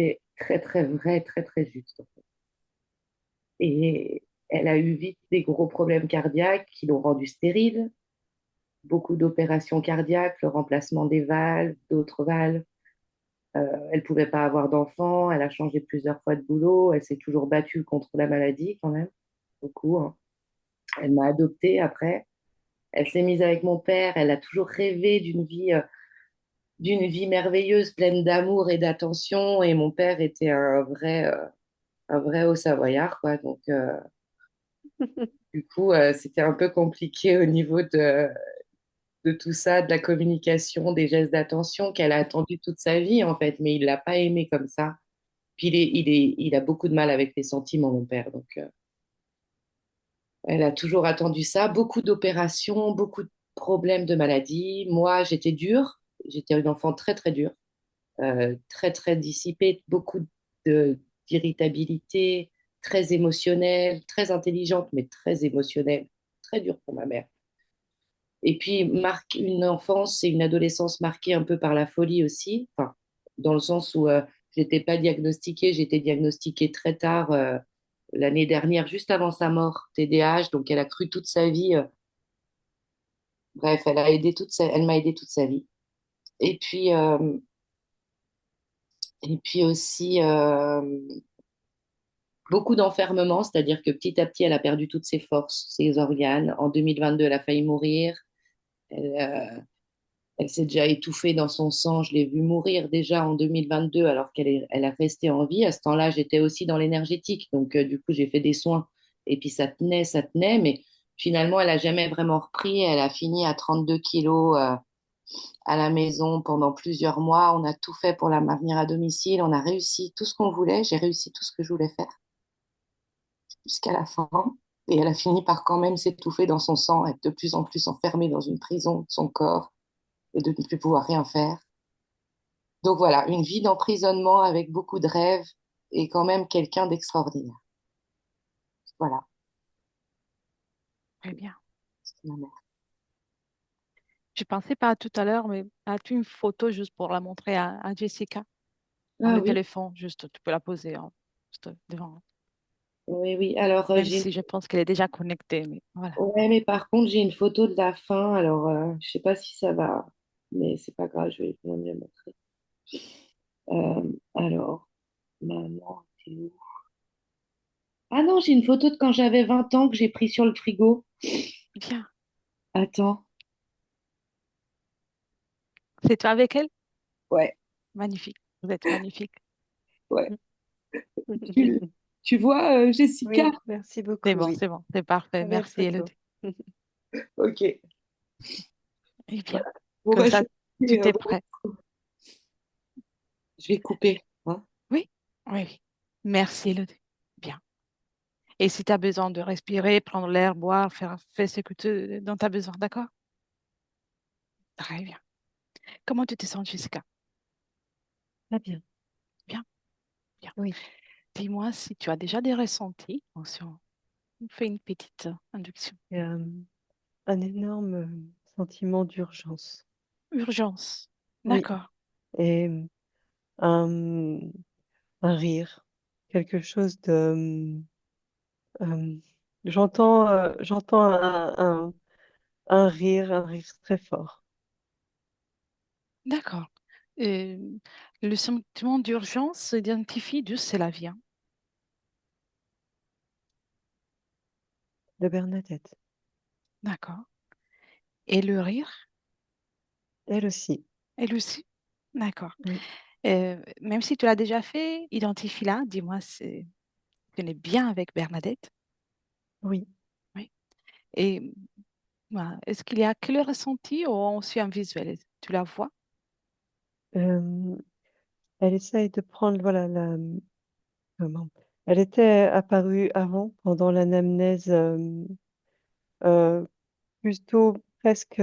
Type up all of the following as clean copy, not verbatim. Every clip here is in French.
était très, très vrai, très, très juste. Et elle a eu vite des gros problèmes cardiaques qui l'ont rendue stérile, beaucoup d'opérations cardiaques, le remplacement des valves, d'autres valves. Elle ne pouvait pas avoir d'enfants, elle a changé plusieurs fois de boulot, elle s'est toujours battue contre la maladie quand même, beaucoup, hein. Elle m'a adoptée après. Elle s'est mise avec mon père, elle a toujours rêvé d'une vie merveilleuse, pleine d'amour et d'attention. Et mon père était un vrai haut savoyard, quoi. Donc, du coup, c'était un peu compliqué au niveau de tout ça, de la communication, des gestes d'attention qu'elle a attendu toute sa vie, en fait. Mais il l'a pas aimé comme ça. Puis il a beaucoup de mal avec les sentiments, mon père. Donc, elle a toujours attendu ça. Beaucoup d'opérations, beaucoup de problèmes de maladie. Moi, j'étais dure. J'étais une enfant très, très dure, très, très dissipée, beaucoup de, d'irritabilité, très émotionnelle, très intelligente, mais très émotionnelle, très dure pour ma mère. Et puis, marque une enfance et une adolescence marquée un peu par la folie aussi, enfin, dans le sens où j'étais pas diagnostiquée, j'étais diagnostiquée très tard, l'année dernière, juste avant sa mort, TDAH, donc elle a cru toute sa vie. Bref, elle m'a aidé toute sa vie. Et puis, euh, et puis aussi, beaucoup d'enfermement, c'est-à-dire que petit à petit, elle a perdu toutes ses forces, ses organes. En 2022, elle a failli mourir. Elle, elle s'est déjà étouffée dans son sang. Je l'ai vue mourir déjà en 2022 alors elle a resté en vie. À ce temps-là, j'étais aussi dans l'énergétique. Donc, du coup, j'ai fait des soins. Et puis, ça tenait. Mais finalement, elle n'a jamais vraiment repris. Elle a fini à 32 kilos à la maison pendant plusieurs mois. On a tout fait pour la maintenir à domicile. On a réussi tout ce qu'on voulait. J'ai réussi tout ce que je voulais faire jusqu'à la fin. Et elle a fini par quand même s'étouffer dans son sang, être de plus en plus enfermée dans une prison de son corps et de ne plus pouvoir rien faire. Donc voilà, une vie d'emprisonnement avec beaucoup de rêves et quand même quelqu'un d'extraordinaire. Voilà, Très bien. c'est ma mère. Je pensais pas tout à l'heure, mais as-tu une photo juste pour la montrer à Jessica? Dans Ah le oui, téléphone, juste, tu peux la poser hein, juste devant. oui, oui. Alors, Même si je pense qu'elle est déjà connectée, mais voilà. ouais, mais par contre, j'ai une photo de la fin. Alors, je sais pas si ça va, mais c'est pas grave, je vais quand même la montrer. Alors, maman, t'es où? Ah non, j'ai une photo de quand j'avais 20 ans que j'ai pris sur le frigo. Bien. Attends. C'est toi avec elle? Ouais, Magnifique. Vous êtes magnifique. ouais. Tu, tu vois, Jessica? Oui, merci C'est beaucoup, bon, oui. c'est bon. C'est parfait. Très belle Merci, photo. Elodie. Ok. Eh Voilà. bien, Bon, comme bah, ça, tout est prêt. je vais couper, hein. Oui? Oui, oui. Merci, Elodie. Bien. Et si tu as besoin de respirer, prendre l'air, boire, fais ce que dont tu as besoin, d'accord? Très bien. Comment tu te sens, Jessica? Très bien. Bien, bien. Oui. Dis-moi si tu as déjà des ressentis. Attention, on fait une petite induction. Il y a un énorme sentiment d'urgence. Urgence. Oui. D'accord. Et un, un rire. Quelque chose de... euh, j'entends un rire très fort. D'accord. Euh, le sentiment d'urgence s'identifie d'où cela vient. De Bernadette. D'accord. Et le rire, Elle aussi. elle aussi. D'accord. Oui. Même si tu l'as déjà fait, identifie-la. Dis-moi si tu es bien avec Bernadette. Oui. Oui. Et voilà. Est-ce qu'il y a que le ressenti ou aussi un visuel? Tu la vois? Euh, Elle essaye de prendre, voilà, comment? Elle était apparue avant, pendant l'anamnèse, euh, plutôt presque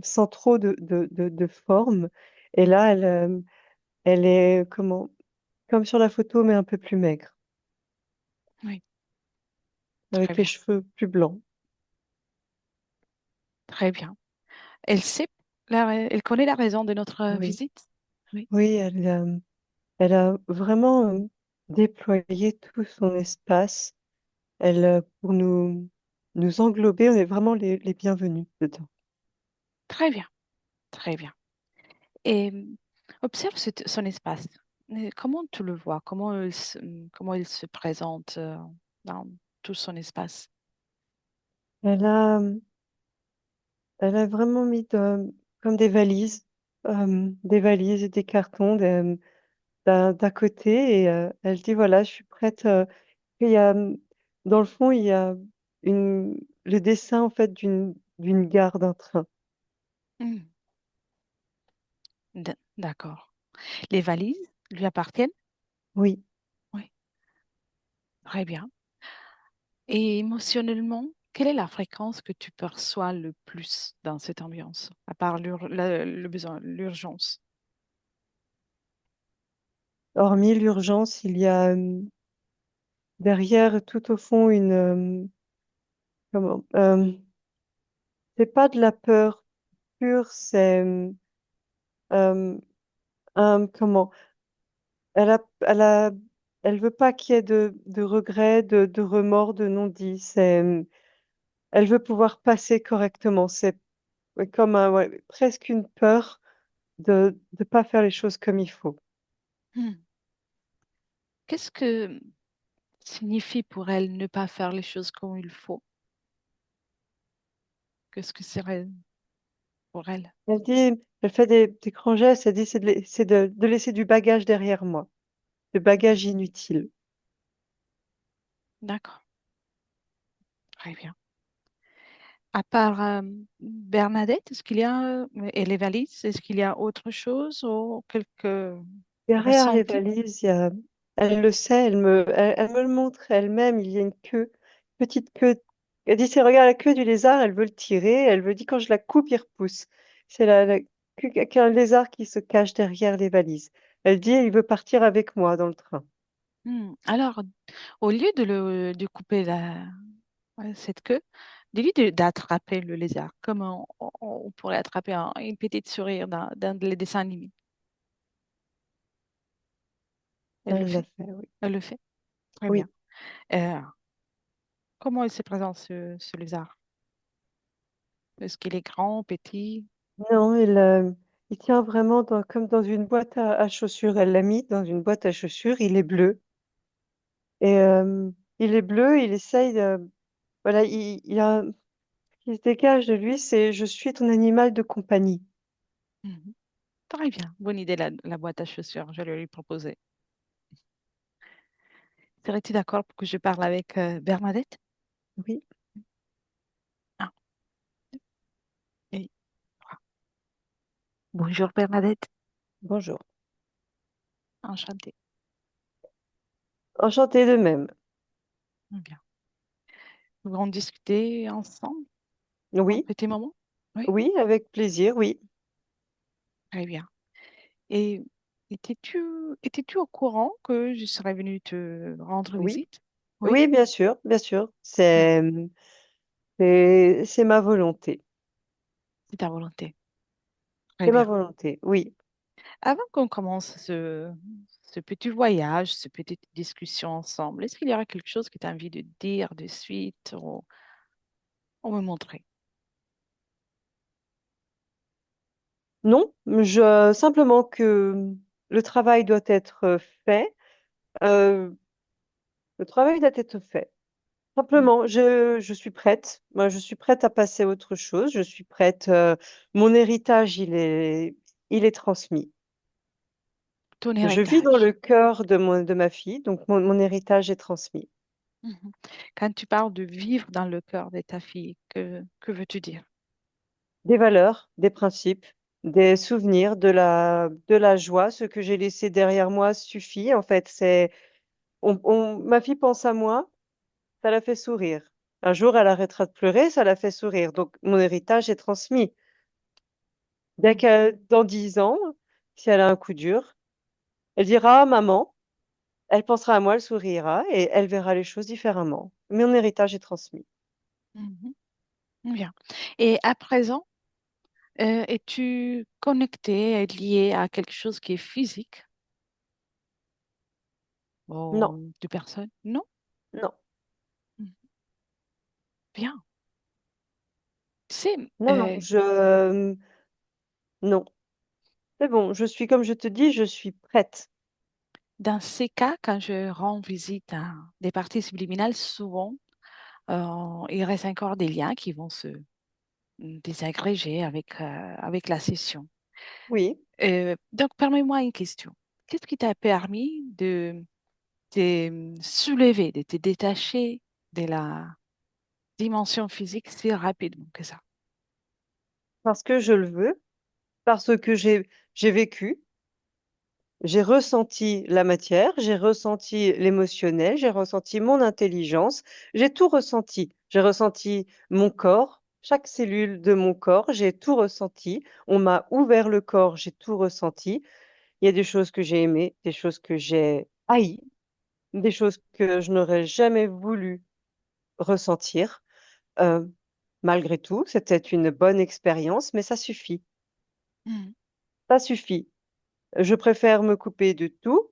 sans trop de forme. Et là, elle est comme sur la photo, mais un peu plus maigre, Oui. Très avec les bien. cheveux plus blancs. Très bien. Elle sait, elle connaît la raison de notre Oui, visite? Oui. oui, Elle a vraiment déployé tout son espace. Elle, pour nous englober, on est vraiment les bienvenus dedans. Très bien, très bien. Et observe son espace. Comment tu le vois? Comment il se présente dans tout son espace? Elle a, elle a vraiment mis comme des valises et des cartons d'un côté et elle dit voilà, je suis prête. Il y a, dans le fond, il y a le dessin en fait d'une gare d'un train. Hmm, d'accord. Les valises lui appartiennent? Oui. Oui, très bien. Et émotionnellement, quelle est la fréquence que tu perçois le plus dans cette ambiance, à part le besoin, l'urgence? Hormis l'urgence, il y a derrière tout au fond comment, c'est pas de la peur pure, c'est euh, comment, elle a, elle veut pas qu'il y ait de regrets, de remords, de non-dits. Elle veut pouvoir passer correctement. C'est comme ouais, presque une peur de ne pas faire les choses comme il faut. Hmm. Qu'est-ce que signifie pour elle ne pas faire les choses comme il faut? Qu'est-ce que serait pour elle? Elle dit, elle fait des grands gestes, elle dit, c'est de laisser du bagage derrière moi, du bagage inutile. D'accord, très bien. À part Bernadette, est-ce qu'il y a, et les valises, est-ce qu'il y a autre chose ou quelques Derrière les ressentis? valises, elle le sait, elle me le montre elle-même, il y a une queue, petite queue. Elle dit, c'est, regarde la queue du lézard, elle veut le tirer, elle veut dit, quand je la coupe, il repousse. C'est la queue qu'un lézard qui se cache derrière les valises. Elle dit, il veut partir avec moi dans le train. Alors, au lieu de couper cette queue, dis-lui d'attraper le lézard, comme on pourrait attraper une petite souris dans les dessins animés. Elle le Elle l'a fait? fait, oui. Elle le fait? Très bien. Oui. Euh, comment il se présente, ce lézard? Est-ce qu'il est grand, petit? Non, il tient vraiment comme dans une boîte à chaussures. Elle l'a mis dans une boîte à chaussures, il est bleu. Et il est bleu, il essaye de... Voilà, il a, ce qui se dégage de lui, c'est je suis ton animal de compagnie. Mhm. Très bien. Bonne idée, la boîte à chaussures. Je vais lui proposer. Serais-tu d'accord pour que je parle avec Bernadette? Oui, Un, et trois. Bonjour Bernadette. bonjour. Enchantée. Enchantée de même. Bien. Nous allons discuter ensemble un Oui, petit moment? Oui, oui, avec plaisir, oui. très bien. Et étais-tu au courant que je serais venue te rendre Oui, visite? Oui, oui, bien sûr, bien sûr. bien, C'est ma volonté. c'est ta volonté. Très C'est ma bien. volonté, oui. Avant qu'on commence ce petit voyage, cette petite discussion ensemble, est-ce qu'il y aura quelque chose que tu as envie de dire de suite ou me montrer? Non, simplement que le travail doit être fait. Euh, le travail doit être fait. Mm. Simplement, je suis prête. Moi, je suis prête à passer à autre chose. Je suis prête. Mon héritage, il est transmis. Ton Je vis dans héritage. le cœur de ma fille, donc mon héritage est transmis. Mhm. Quand tu parles de vivre dans le cœur de ta fille, que veux-tu dire? Des valeurs, des principes, des souvenirs, de la joie. Ce que j'ai laissé derrière moi suffit. En fait, ma fille pense à moi, ça la fait sourire. Un jour, elle arrêtera de pleurer, ça la fait sourire. Donc, mon héritage est transmis. Mm. Dans 10 ans, si elle a un coup dur, elle dira, ah, maman, elle pensera à moi, elle sourira et elle verra les choses différemment. Mais mon héritage est transmis. Mhm. Bien. Et à présent, es-tu connecté, lié à quelque chose qui est physique? Non, de personnes? Non? non, Mhm. Bien. C'est non, non, non. C'est bon, je suis, comme je te dis, je suis prête. dans ces cas, quand je rends visite à des parties subliminales, souvent, il reste encore des liens qui vont se désagréger avec la session. Oui, Donc, permets-moi une question. Qu'est-ce qui t'a permis de te soulever, de te détacher de la dimension physique si rapidement que ça? parce que je le veux, parce que j'ai vécu, j'ai ressenti la matière, j'ai ressenti l'émotionnel, j'ai ressenti mon intelligence, j'ai tout ressenti. J'ai ressenti mon corps, chaque cellule de mon corps, j'ai tout ressenti. On m'a ouvert le corps, j'ai tout ressenti. Il y a des choses que j'ai aimées, des choses que j'ai haïes, des choses que je n'aurais jamais voulu ressentir. Euh, Malgré tout, c'était une bonne expérience, mais ça suffit. Mhm. Ça suffit. Je préfère me couper de tout.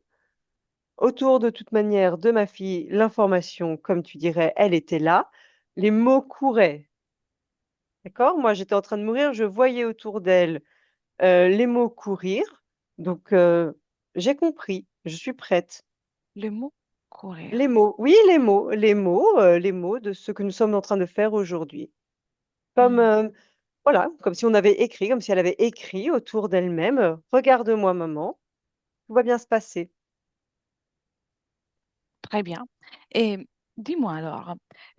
Autour, de toute manière, de ma fille, l'information, comme tu dirais, elle était là. Les mots couraient. D'accord? Moi, j'étais en train de mourir, je voyais autour d'elle les mots courir. Donc, j'ai compris, je suis prête. Le mot courir. Les mots, oui, les mots de ce que nous sommes en train de faire aujourd'hui. Comme, Mhm. voilà, comme si on avait écrit, comme si elle avait écrit autour d'elle-même, regarde-moi, maman, tout va bien se passer. Très bien. Et dis-moi alors,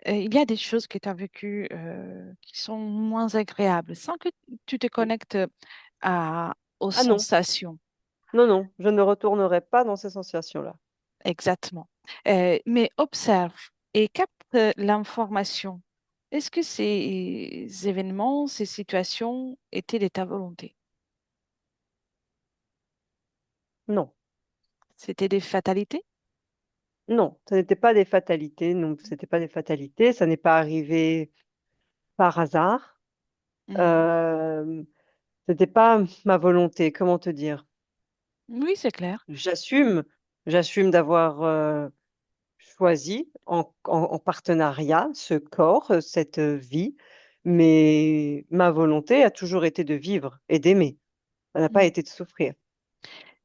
il y a des choses que tu as vécues qui sont moins agréables sans que tu te Oui. connectes aux Ah non, sensations. non, non, je ne retournerai pas dans ces sensations-là. Exactement. Mais observe et capte l'information. Est-ce que ces événements, ces situations étaient de ta volonté? Non, C'était des fatalités? non, ce n'était pas des fatalités, non, c'était pas des fatalités, ça n'est pas arrivé par hasard. Hmm. Euh, C'était pas ma volonté, comment te dire? Oui, c'est clair. J'assume, j'assume d'avoir choisi en partenariat ce corps, cette vie, mais ma volonté a toujours été de vivre et d'aimer. Ça n'a pas Hmm. été de souffrir.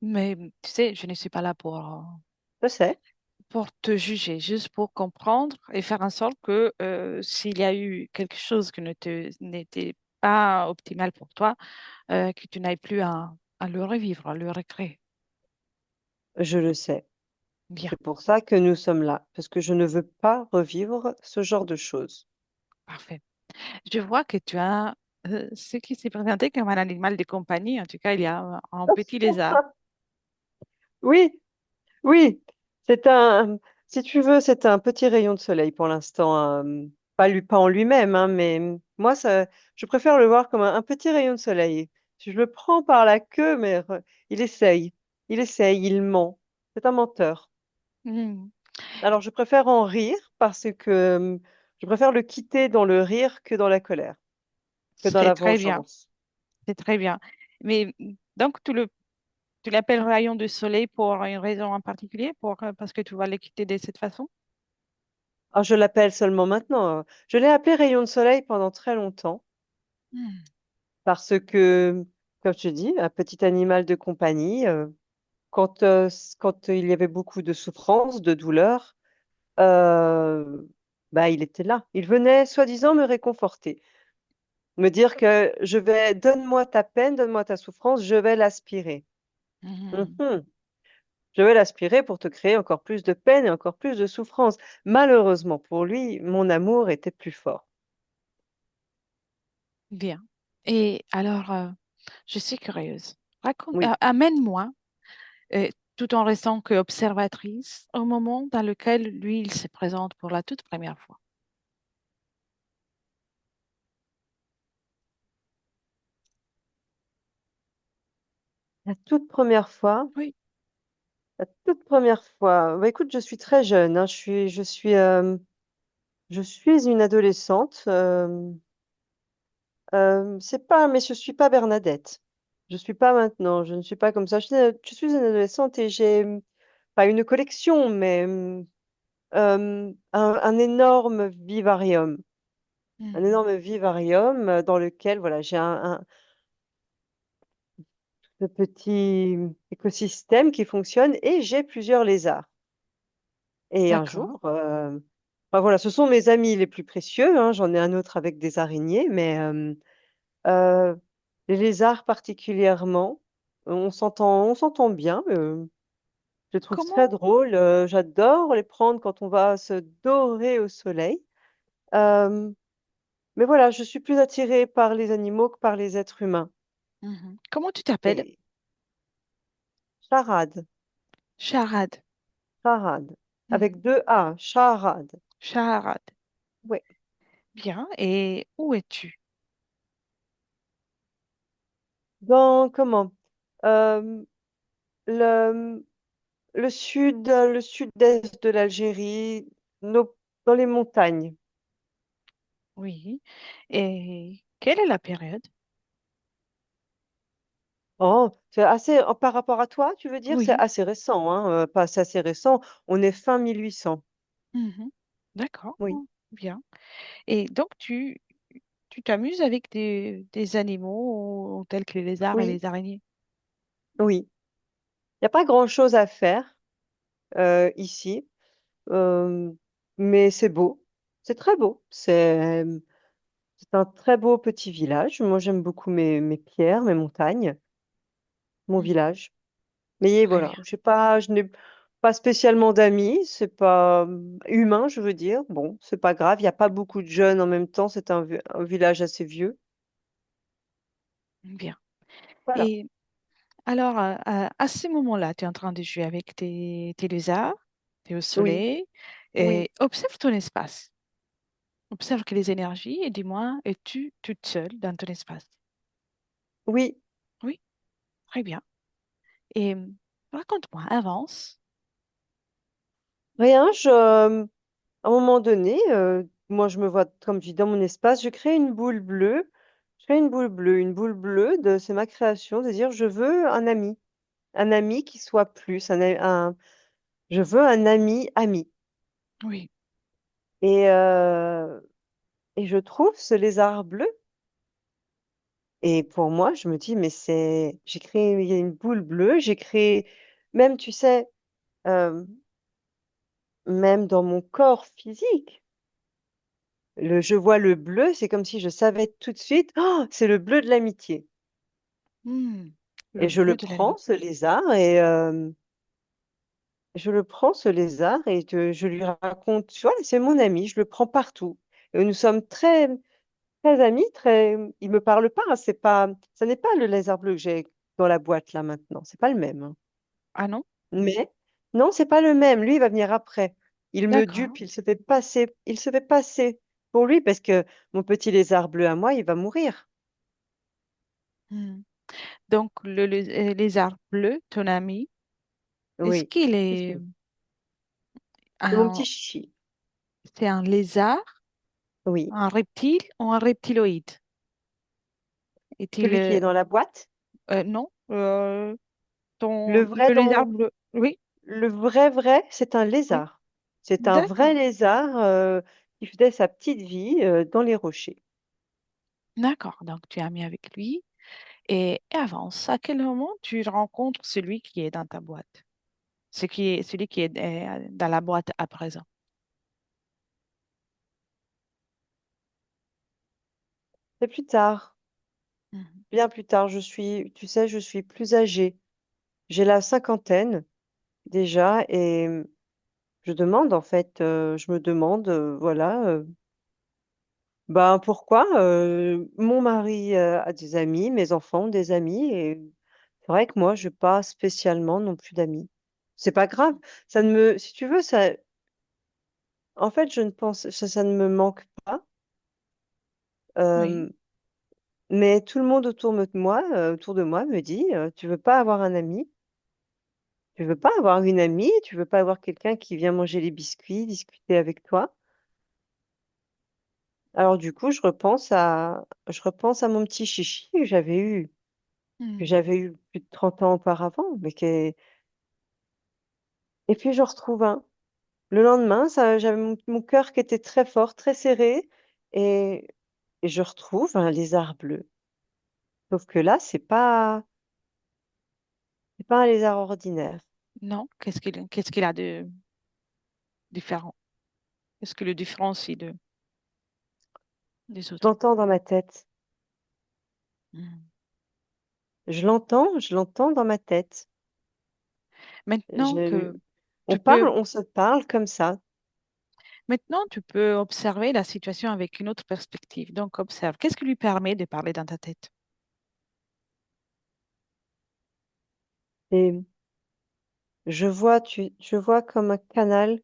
Mais tu sais, je ne suis pas là Je sais, pour te juger, juste pour comprendre et faire en sorte que s'il y a eu quelque chose qui n'était pas optimal pour toi, que tu n'ailles plus à le revivre, à le recréer. je le sais. Bien, C'est pour ça que nous sommes là, parce que je ne veux pas revivre ce genre de choses. parfait. Je vois que tu as ce qui s'est présenté comme un animal de compagnie. En tout cas, il y a un petit lézard. Oui, oui, c'est un, si tu veux, c'est un petit rayon de soleil pour l'instant. Pas lui, pas en lui-même, hein, mais moi, je préfère le voir comme un petit rayon de soleil. Je le prends par la queue, mais il essaye, il ment. C'est un menteur. Hmm. Alors, je préfère en rire parce que je préfère le quitter dans le rire que dans la colère, que dans C'est la très bien, vengeance. c'est très bien. Mais donc, tu l'appelles rayon de soleil pour une raison en particulier, parce que tu vas le quitter de cette façon? Ah, je l'appelle seulement maintenant. Je l'ai appelé rayon de soleil pendant très longtemps Hmm. parce que, comme je dis, un petit animal de compagnie, quand il y avait beaucoup de souffrance, de douleur, euh, bah, il était là. Il venait soi-disant me réconforter, me dire que donne-moi ta peine, donne-moi ta souffrance, je vais l'aspirer. Mhm. Mhm. Je vais l'aspirer pour te créer encore plus de peine et encore plus de souffrance. Malheureusement pour lui, mon amour était plus fort. Bien. Et alors, je suis curieuse. Oui. Amène-moi, euh, tout en restant que observatrice, au moment dans lequel lui, il se présente pour la toute première fois. La toute première fois, Oui. la toute première fois, bah, écoute, je suis très jeune, hein, je suis une adolescente. C'est pas, mais je suis pas Bernadette. Je suis pas maintenant. Je ne suis pas comme ça. Je suis une adolescente et pas une collection, mais un énorme vivarium. Un Mhm. énorme vivarium dans lequel voilà, j'ai un petit écosystème qui fonctionne et j'ai plusieurs lézards. Et un D'accord. jour, enfin, voilà, ce sont mes amis les plus précieux, hein, j'en ai un autre avec des araignées, mais euh, les lézards particulièrement, on s'entend bien. Je les trouve très Comment, drôles. J'adore les prendre quand on va se dorer au soleil. Euh, mais voilà, je suis plus attirée par les animaux que par les êtres humains. comment tu t'appelles? Et charade, Charade. charade, avec Mhm. deux A, charade. Charade. Oui. Bien. Et où es-tu? Dans comment? Euh, le, le sud-est de l'Algérie, dans les montagnes. Oui. Et quelle est la période? Oh, par rapport à toi, tu veux dire, c'est Oui. assez récent, hein, pas c'est assez récent. On est fin 1800. Mhm. D'accord. Oui, Bien. Et donc, tu t'amuses avec des animaux tels que les lézards et oui, les araignées? oui. Il n'y a pas grand-chose à faire ici, euh, mais c'est beau. C'est très beau. C'est un très beau petit village. Moi, j'aime beaucoup mes pierres, mes montagnes, mon Mhm. village. Mais Très voilà, bien. je n'ai pas spécialement d'amis. C'est pas humain, je veux dire. Bon, c'est pas grave. Il n'y a pas beaucoup de jeunes en même temps. C'est un village assez vieux. Bien. Voilà. Et alors, à ce moment-là, tu es en train de jouer avec tes lézards, tu es au Oui, soleil, oui, et observe ton espace. Observe que les énergies, et dis-moi, es-tu toute seule dans ton espace? oui. Oui, très bien. Et raconte-moi, avance. Rien. À un moment donné, moi, je me vois, comme je dis, dans mon espace. Je crée une boule bleue. Je crée une boule bleue. Une boule bleue, c'est ma création, de dire je veux un ami. Un ami qui soit plus. Je veux un ami ami. Oui. Et, euh, et je trouve ce lézard bleu. Et pour moi, je me dis, mais j'ai créé, il y a une boule bleue, j'ai créé, même, tu sais, euh, même dans mon corps physique, je vois le bleu, c'est comme si je savais tout de suite, oh, c'est le bleu de l'amitié. Hmm, Et le je le bleu de la nuit. prends, ce lézard, je le prends, ce lézard, je lui raconte, tu vois, c'est mon ami, je le prends partout. Et nous sommes très, très amis, très, il me parle pas, hein, ça n'est pas le lézard bleu que j'ai dans la boîte là maintenant, c'est pas le même, hein. Ah non? Mais non, c'est pas le même. Lui, il va venir après. Il me D'accord. dupe, il se fait passer pour lui parce que mon petit lézard bleu à moi, il va mourir. Hmm. Donc, le lézard bleu, ton ami, est-ce Oui, qu'il c'est est sûr. C'est mon un, petit chichi. c'est un lézard, Oui. un reptile ou un reptiloïde? Est-il, Celui qui est dans la boîte, non, le vrai le lézard dans bleu. Oui, le vrai, c'est un oui. lézard. C'est un D'accord. vrai lézard qui faisait sa petite vie dans les rochers. D'accord. Donc, tu es ami avec lui et avance. À quel moment tu rencontres celui qui est dans ta boîte? Celui qui est dans la boîte à présent. C'est plus tard, Mhm. bien plus tard. Tu sais, je suis plus âgée. J'ai la cinquantaine déjà et je demande en fait, je me demande, voilà, ben pourquoi mon mari a des amis, mes enfants ont des amis, et c'est vrai que moi, je n'ai pas spécialement non plus d'amis. C'est pas grave, si tu veux, en fait, je ne pense, ça ne me manque pas, Oui. euh, mais tout le monde autour de moi me dit, tu veux pas avoir un ami, tu veux pas avoir une amie, tu veux pas avoir quelqu'un qui vient manger les biscuits, discuter avec toi. Alors du coup, je repense à mon petit chichi que Mhm. j'avais eu plus de 30 ans auparavant, mais qui est, Et puis, je retrouve un. Le lendemain, ça, j'avais mon cœur qui était très fort, très serré, et, et je retrouve un lézard bleu. Sauf que là, c'est pas un lézard ordinaire. Non, qu'est-ce qu'il a de différent? Qu'est-ce qui le différencie des Je autres? l'entends dans ma tête. Hmm. Je l'entends dans ma tête. Maintenant Je- que tu peux, on se parle comme ça. maintenant, tu peux observer la situation avec une autre perspective. Donc, observe. Qu'est-ce qui lui permet de parler dans ta tête? Et je vois comme un canal.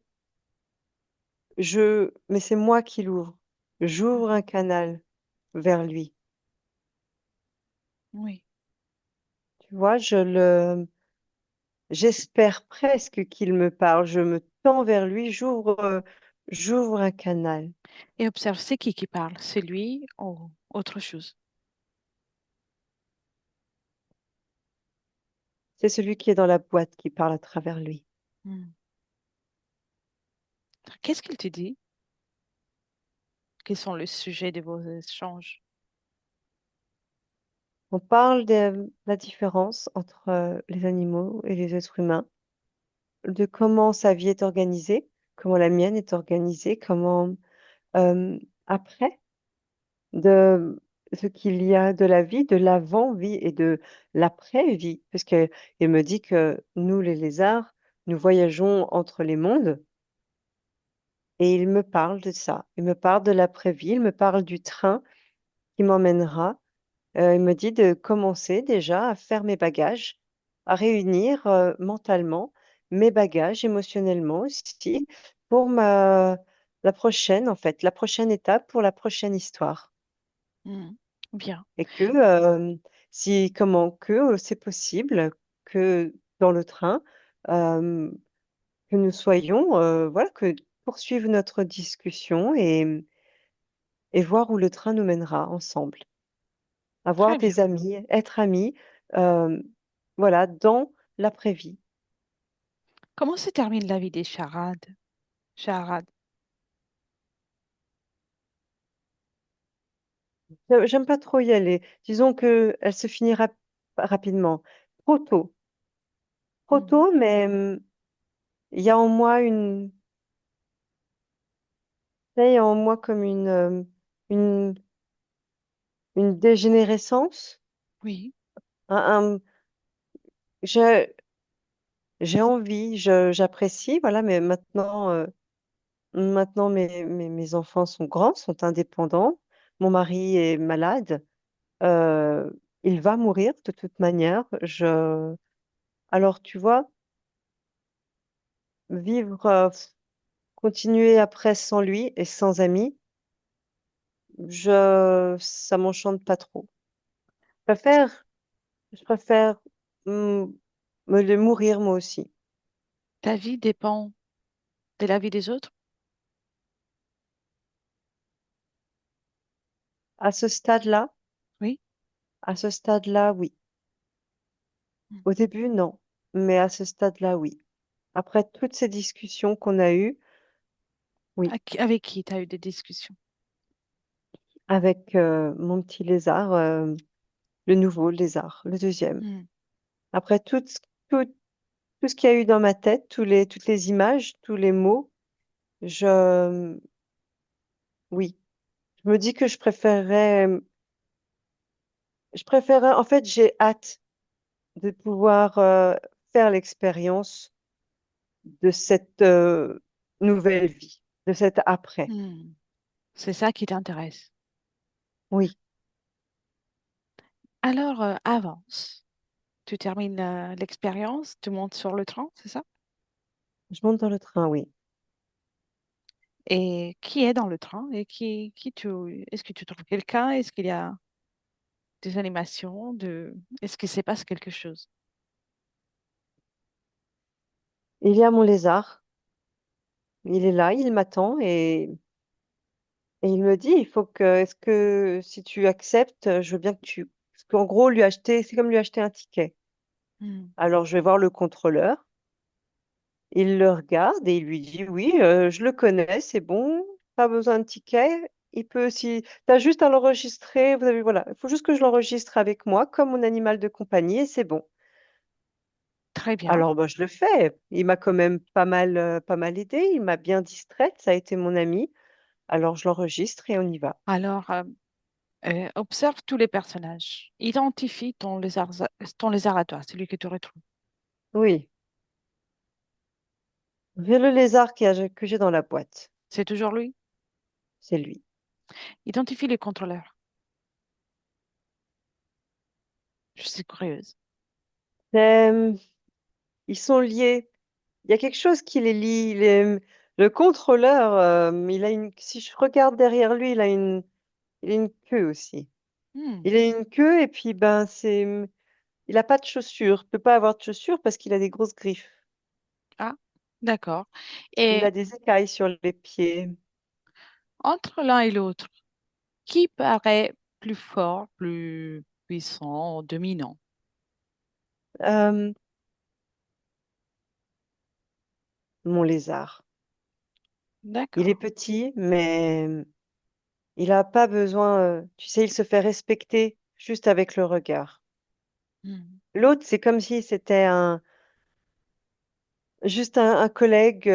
Mais c'est moi qui l'ouvre. J'ouvre un canal vers lui. Oui. Tu vois, j'espère presque qu'il me parle. Je me tends vers lui, j'ouvre un canal. Et observe, c'est qui parle? C'est lui ou autre chose? C'est celui qui est dans la boîte qui parle à travers lui. Hmm. Qu'est-ce qu'il te dit? Quels sont les sujets de vos échanges? On parle de la différence entre les animaux et les êtres humains, de comment sa vie est organisée, comment la mienne est organisée, comment euh, après, de ce qu'il y a de la vie, de l'avant-vie et de l'après-vie. Parce que il me dit que nous, les lézards, nous voyageons entre les mondes et il me parle de ça. Il me parle de l'après-vie, il me parle du train qui m'emmènera. Il me dit de commencer déjà à faire mes bagages, à réunir mentalement mes bagages, émotionnellement aussi, pour la prochaine, en fait, la prochaine étape pour la prochaine histoire. Hmm. Bien, Et que si comment que c'est possible que dans le train euh, que nous soyons voilà que poursuivre notre discussion et voir où le train nous mènera ensemble. Avoir très bien. des amis, être amis, euh, voilà, dans l'après-vie. Comment se termine la vie des charades? Charades. J'aime pas trop y aller. Disons que elle se finira rapidement. Trop tôt. Trop Hmm. tôt, mais il y a en moi il y a en moi comme une, une dégénérescence. Oui, Un- j'ai j'ai envie, j'apprécie, voilà, mais maintenant mes enfants sont grands, sont indépendants. Mon mari est malade. Euh, il va mourir de toute manière. Alors, tu vois, vivre, continuer après sans lui et sans amis, ça m'enchante pas trop. Je préfère, je préfère mm, me le mourir moi aussi. ta vie dépend de la vie des autres? À ce stade-là, Oui. à ce stade-là, oui. Hmm. Au début, non. Mais à ce stade-là, oui. Après toutes ces discussions qu'on a eues, oui. Avec qui tu as eu des discussions? Avec mon petit lézard, le nouveau lézard, le deuxième. Hmm. Après tout, tout ce qu'il y a eu dans ma tête, toutes les images, tous les mots, je, oui. Je me dis que en fait, j'ai hâte de pouvoir faire l'expérience de cette nouvelle vie, de cette après. Hmm. C'est ça qui t'intéresse. Oui, Alors, avance. Tu termines l'expérience, tu montes sur le train, c'est ça? je monte dans le train, oui. Et qui est dans le train? Et est-ce que tu trouves quelqu'un? Est-ce qu'il y a des animations? Est-ce qu'il se passe quelque chose? Il y a mon lézard, il est là, il m'attend et il me dit, est-ce que si tu acceptes, je veux bien que parce qu'en gros, lui acheter, c'est comme lui acheter un ticket. Hmm. Alors, je vais voir le contrôleur Il le regarde et il lui dit, oui, je le connais, c'est bon, pas besoin de ticket. Il peut aussi, t'as juste à l'enregistrer. Vous avez, voilà, il faut juste que je l'enregistre avec moi comme mon animal de compagnie et c'est bon. Très bien. Alors, bah, je le fais. Il m'a quand même pas mal aidé. Il m'a bien distraite. Ça a été mon ami. Alors, je l'enregistre et on y va. Alors, observe tous les personnages. Identifie ton lézard à toi, celui que tu retrouves. Oui. J'ai le lézard que j'ai dans la boîte. C'est toujours lui. C'est lui. Identifie les contrôleurs. Je suis curieuse. Euh, Ils sont liés. Il y a quelque chose qui les lie. Le contrôleur, il a une. Si je regarde derrière lui, il a une queue aussi. Hmm. Il a une queue et puis ben il a pas de chaussures. Il peut pas avoir de chaussures parce qu'il a des grosses griffes. Ah, d'accord. Il Et a des écailles sur les pieds. entre l'un et l'autre, qui paraît plus fort, plus puissant, dominant? Euh, Mon lézard. Il est D'accord. petit, mais il a pas besoin. Tu sais, il se fait respecter juste avec le regard. Hmm. L'autre, c'est comme si c'était juste un collègue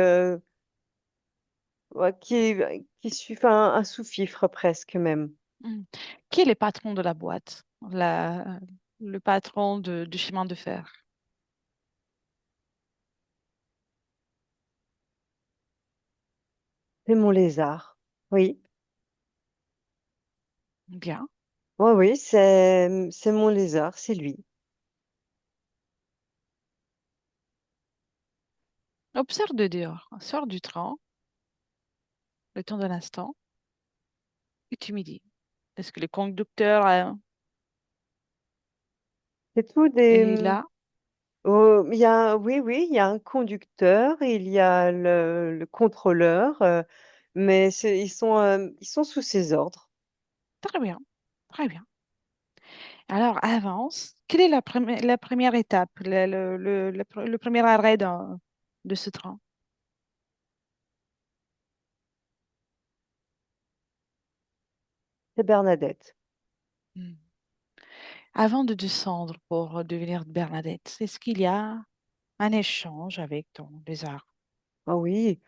ouais, qui suit enfin, un sous-fifre presque même. Hmm. Qui est le patron de la boîte? Le patron du chemin de fer. C'est mon lézard. Oui, Bien. oui, oui, c'est mon lézard, c'est lui. Observe de dehors. Sors du train, le temps d'un instant, et tu me dis, est-ce que le conducteur C'est tout est des. là? Oh, il y a, oui, oui, il y a un conducteur, il y a le contrôleur, mais ils sont sous ses ordres. Très bien. Très bien. Alors, avance. Quelle est la première étape, le premier arrêt de ce train? C'est Bernadette. Hmm. Avant de descendre pour devenir Bernadette, est-ce qu'il y a un échange avec ton lézard? Ah oui,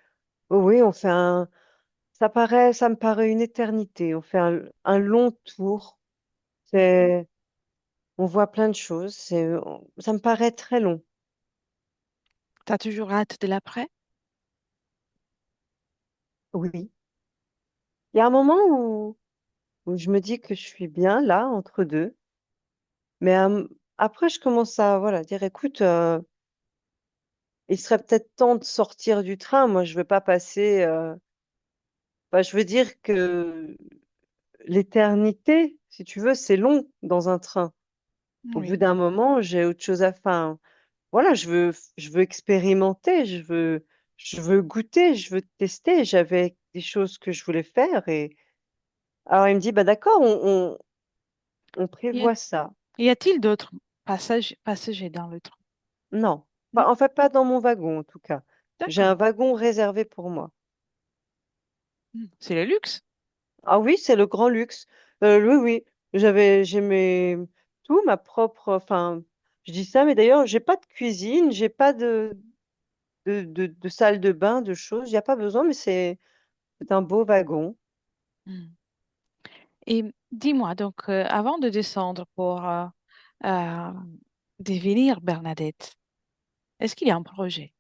oh oui, ça me paraît une éternité. On fait un long tour. Mhm. C'est, on voit plein de choses. Ça me paraît très long. T'as toujours hâte de l'après? Oui. Il y a un moment où je me dis que je suis bien là, entre deux. Mais après, je commence à voilà, dire, écoute, il serait peut-être temps de sortir du train. Moi, je veux pas passer. Enfin, je veux dire que l'éternité, si tu veux, c'est long dans un train. Au bout Oui. d'un moment, j'ai autre chose à faire. Enfin, voilà, je veux expérimenter, je veux goûter, je veux tester. J'avais des choses que je voulais faire et alors il me dit, bah d'accord, on Y a- prévoit ça. y a-t-il d'autres passagers dans le train? Non, Non? en fait pas dans mon wagon en tout cas. J'ai un D'accord. wagon réservé pour moi. C'est le luxe. Ah oui, c'est le grand luxe. Oui, oui, j'ai tout ma propre. Enfin, je dis ça, mais d'ailleurs, j'ai pas de cuisine, j'ai pas de salle de bain, de choses. Il n'y a pas besoin, mais c'est un beau wagon. Hmm. Et dis-moi, donc, avant de descendre pour euh, devenir Bernadette, est-ce qu'il y a un projet?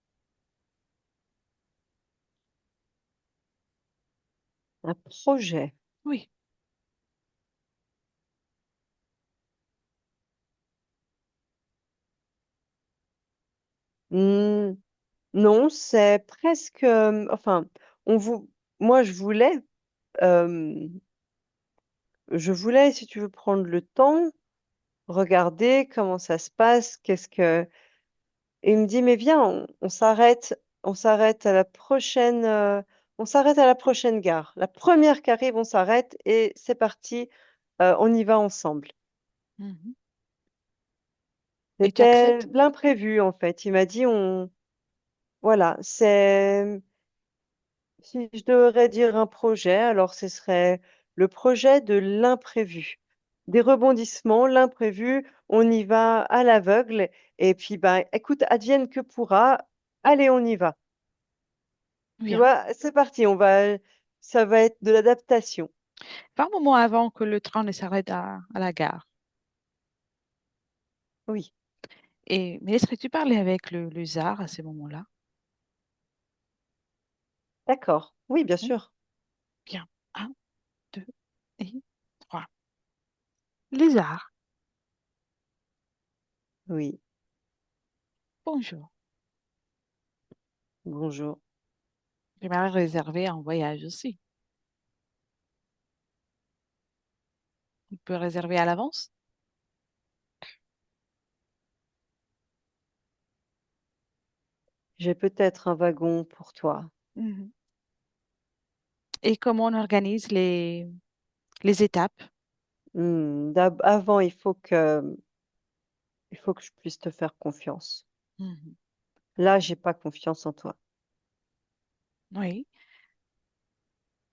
Un projet. Oui. Hmm, non, c'est presque. Enfin, on vous. Moi, euh, je voulais, si tu veux, prendre le temps, regarder comment ça se passe, qu'est-ce que. Et il me dit, mais viens, on s'arrête à la prochaine, on s'arrête à la prochaine gare. La première qui arrive, on s'arrête et c'est parti, on y va ensemble. Mhm. Et tu C'était acceptes? l'imprévu en fait. Il m'a dit, voilà, si je devrais dire un projet, alors ce serait le projet de l'imprévu. Des rebondissements, l'imprévu, on y va à l'aveugle et puis bah écoute, advienne que pourra, allez, on y va. Tu Bien. vois, c'est parti, ça va être de l'adaptation. Pas un moment avant que le train ne s'arrête à la gare. Oui, Mais laisserais-tu parler avec le tsar à ce moment-là? d'accord. Oui, bien Mhm. sûr. Bien. Un, deux et trois. Le tsar, Oui, bonjour. bonjour. J'aimerais réserver un voyage aussi. On peut réserver à l'avance? J'ai peut-être un wagon pour toi. Mhm. Et comment on organise les étapes? Avant, il faut que je puisse te faire confiance. Mhm. Là, j'ai pas confiance en toi. Oui.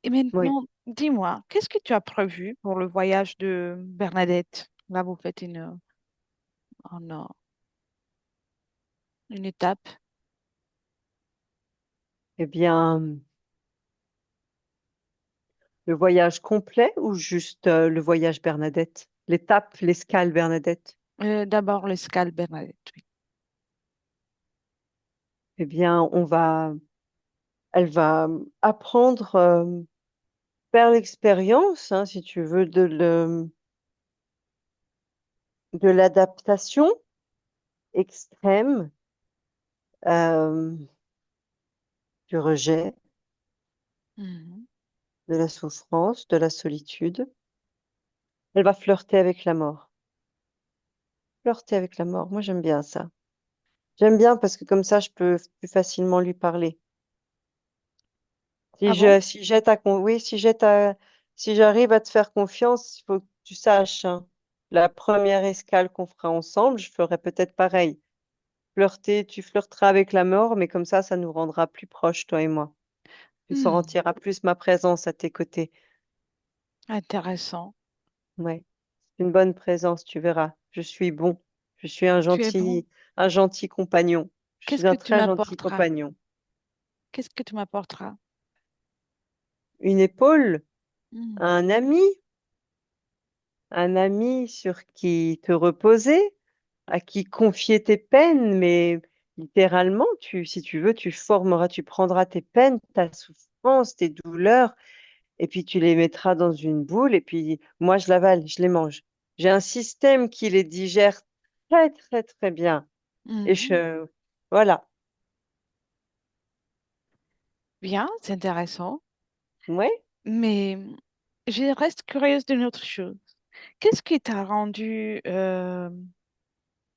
Et Oui. maintenant, dis-moi, qu'est-ce que tu as prévu pour le voyage de Bernadette? Là, vous faites un- une étape. Eh bien, le voyage complet ou juste le voyage Bernadette? L'étape, l'escale Bernadette? D'abord l'escale Bernadette, oui. Eh bien, elle va apprendre faire l'expérience, hein, si tu veux, de l'adaptation extrême, euh, du rejet, Mhm. de la souffrance, de la solitude. Elle va flirter avec la mort. Flirter avec la mort, moi j'aime bien ça. J'aime bien parce que comme ça, je peux plus facilement lui parler. Ah bon? Oui, si j'arrive à te faire confiance, il faut que tu saches, hein, la première escale qu'on fera ensemble, je ferai peut-être pareil. Flirter, tu flirteras avec la mort, mais comme ça nous rendra plus proches, toi et moi. Tu Hmm, sentiras plus ma présence à tes côtés. intéressant. Ouais, c'est une bonne présence, tu verras. Je suis bon. Je suis Tu es bon. un gentil compagnon. Je Qu'est-ce suis que un tu très gentil m'apporteras? compagnon. Qu'est-ce que tu m'apporteras? Une épaule, Hmm, un ami sur qui te reposer, à qui confier tes peines, mais littéralement, si tu veux, tu prendras tes peines, ta souffrance, tes douleurs, et puis tu les mettras dans une boule, et puis moi, je l'avale, je les mange. J'ai un système qui les digère très, très, très bien. Et mhm. voilà. Bien, c'est intéressant. Ouais. Mais je reste curieuse d'une autre chose. Qu'est-ce qui t'a rendu...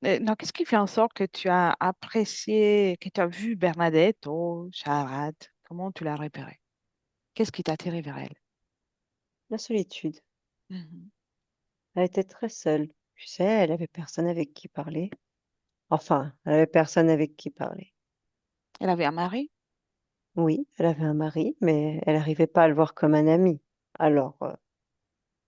non, qu'est-ce qui fait en sorte que tu as apprécié, que tu as vu Bernadette au Charade? Comment tu l'as repérée? Qu'est-ce qui t'a attiré vers elle? La solitude. Mhm. Elle était très seule. Tu sais, elle avait personne avec qui parler. Enfin, elle avait personne avec qui parler. Elle avait un mari? Oui, elle avait un mari, mais elle n'arrivait pas à le voir comme un ami. Alors,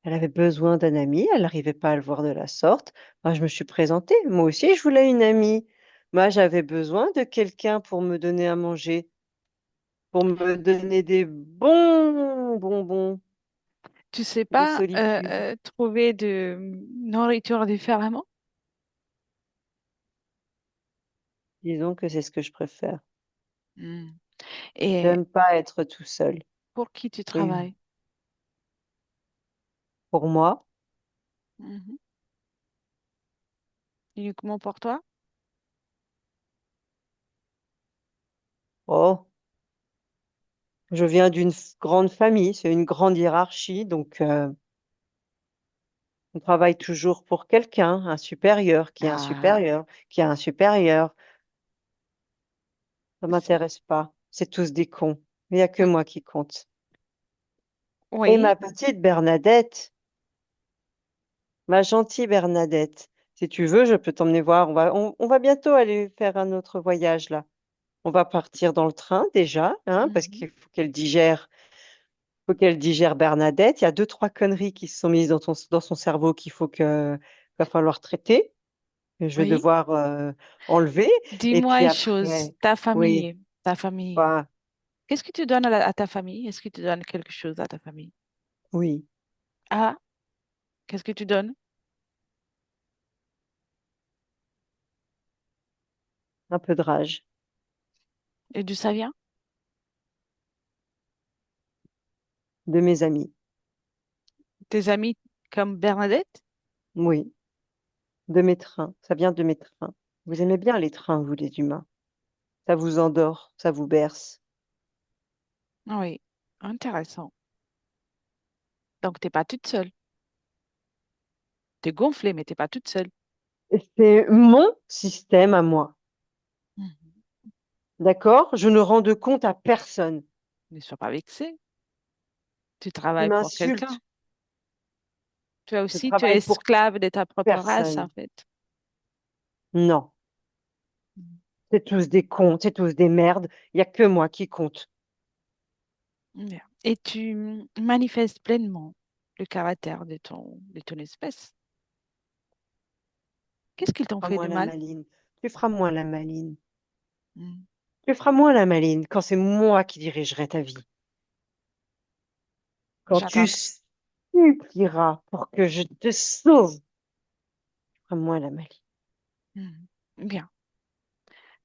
elle avait besoin d'un ami, elle n'arrivait pas à le voir de la sorte. Moi, je me suis présentée. Moi aussi, je voulais une amie. Moi, j'avais besoin de quelqu'un pour me donner à manger, pour me donner des bons bonbons Tu sais de pas solitude. trouver de nourriture différemment? Disons que c'est ce que je préfère. Hmm. Et J'aime pas être tout seul. pour qui tu Et travailles? pour moi, Mhm. Uniquement pour toi? oh, je viens grande famille, c'est une grande hiérarchie, donc on travaille toujours pour quelqu'un, un supérieur, qui a un Ah, supérieur, qui a un supérieur. Ça c'est- m'intéresse pas. C'est tous des cons. Il n'y a que moi qui compte. Et oui, ma petite Bernadette, ma gentille Bernadette, si tu veux, je peux t'emmener voir. On va bientôt aller faire un autre voyage là. On va partir dans le train déjà, hein, parce Mhm. qu'il faut qu'elle digère Bernadette. Il y a deux, trois conneries qui se sont mises dans son cerveau va falloir traiter, que je vais Oui. devoir enlever. Et Dis-moi puis une chose, après, oui, ta famille, bah, qu'est-ce que tu donnes à ta famille? Est-ce que tu donnes quelque chose à ta famille? oui, Ah, qu'est-ce que tu donnes? un peu de rage. Et d'où ça vient? De mes amis. Tes amis comme Bernadette? Oui, de mes trains. Ça vient de mes trains. Vous aimez bien les trains, vous, les humains. Ça vous endort, ça vous berce. Oui, intéressant. Donc, t'es pas toute seule. T'es gonflée, mais t'es pas toute seule. Et c'est mon système à moi. Mhm. D'accord? Je ne rends de compte à personne. Ne sois pas vexée. Tu Tu travailles pour quelqu'un. m'insultes. Toi Je aussi, tu es travaille pour esclave de ta propre race, en personne. fait. Non. C'est tous des cons, c'est tous des merdes. Il n'y a que moi qui compte. Bien. Et tu manifestes pleinement le caractère de ton espèce. Qu'est-ce qu'ils t'ont fait Feras-moi de la mal? maline. Tu feras moins la maline. Mm. Tu feras moins la maline quand c'est moi qui dirigerai ta vie. Quand tu J'attends. supplieras pour que je te sauve, tu feras moins la maline. Mm. Bien.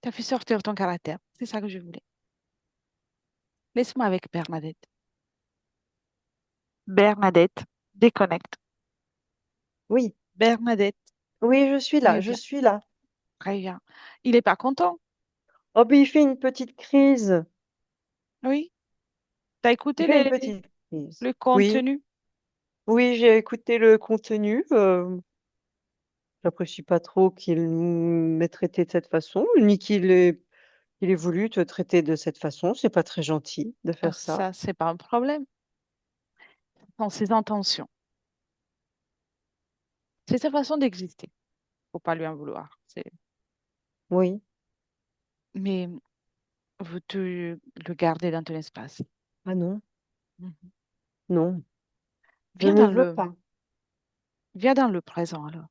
Tu as fait sortir ton caractère. C'est ça que je voulais. Laisse-moi avec Bernadette. Bernadette, déconnecte. Oui, Bernadette, oui, je suis là, très je bien, suis là. très bien. Il n'est pas content. Oh, puis il fait une petite crise. Oui. Tu as Il écouté fait une petite crise. le Oui, contenu? oui, j'ai écouté le contenu. J'apprécie pas trop qu'il m'ait traité de cette façon, ni qu'il ait voulu te traiter de cette façon. C'est pas très gentil de Ah, faire ça. ça, c'est pas un problème. Dans ses intentions. C'est sa façon d'exister. Faut pas lui en vouloir. Oui. Mais vous te le gardez dans ton espace. Ah non, Mhm. non, je Viens ne dans veux pas. viens dans le présent alors.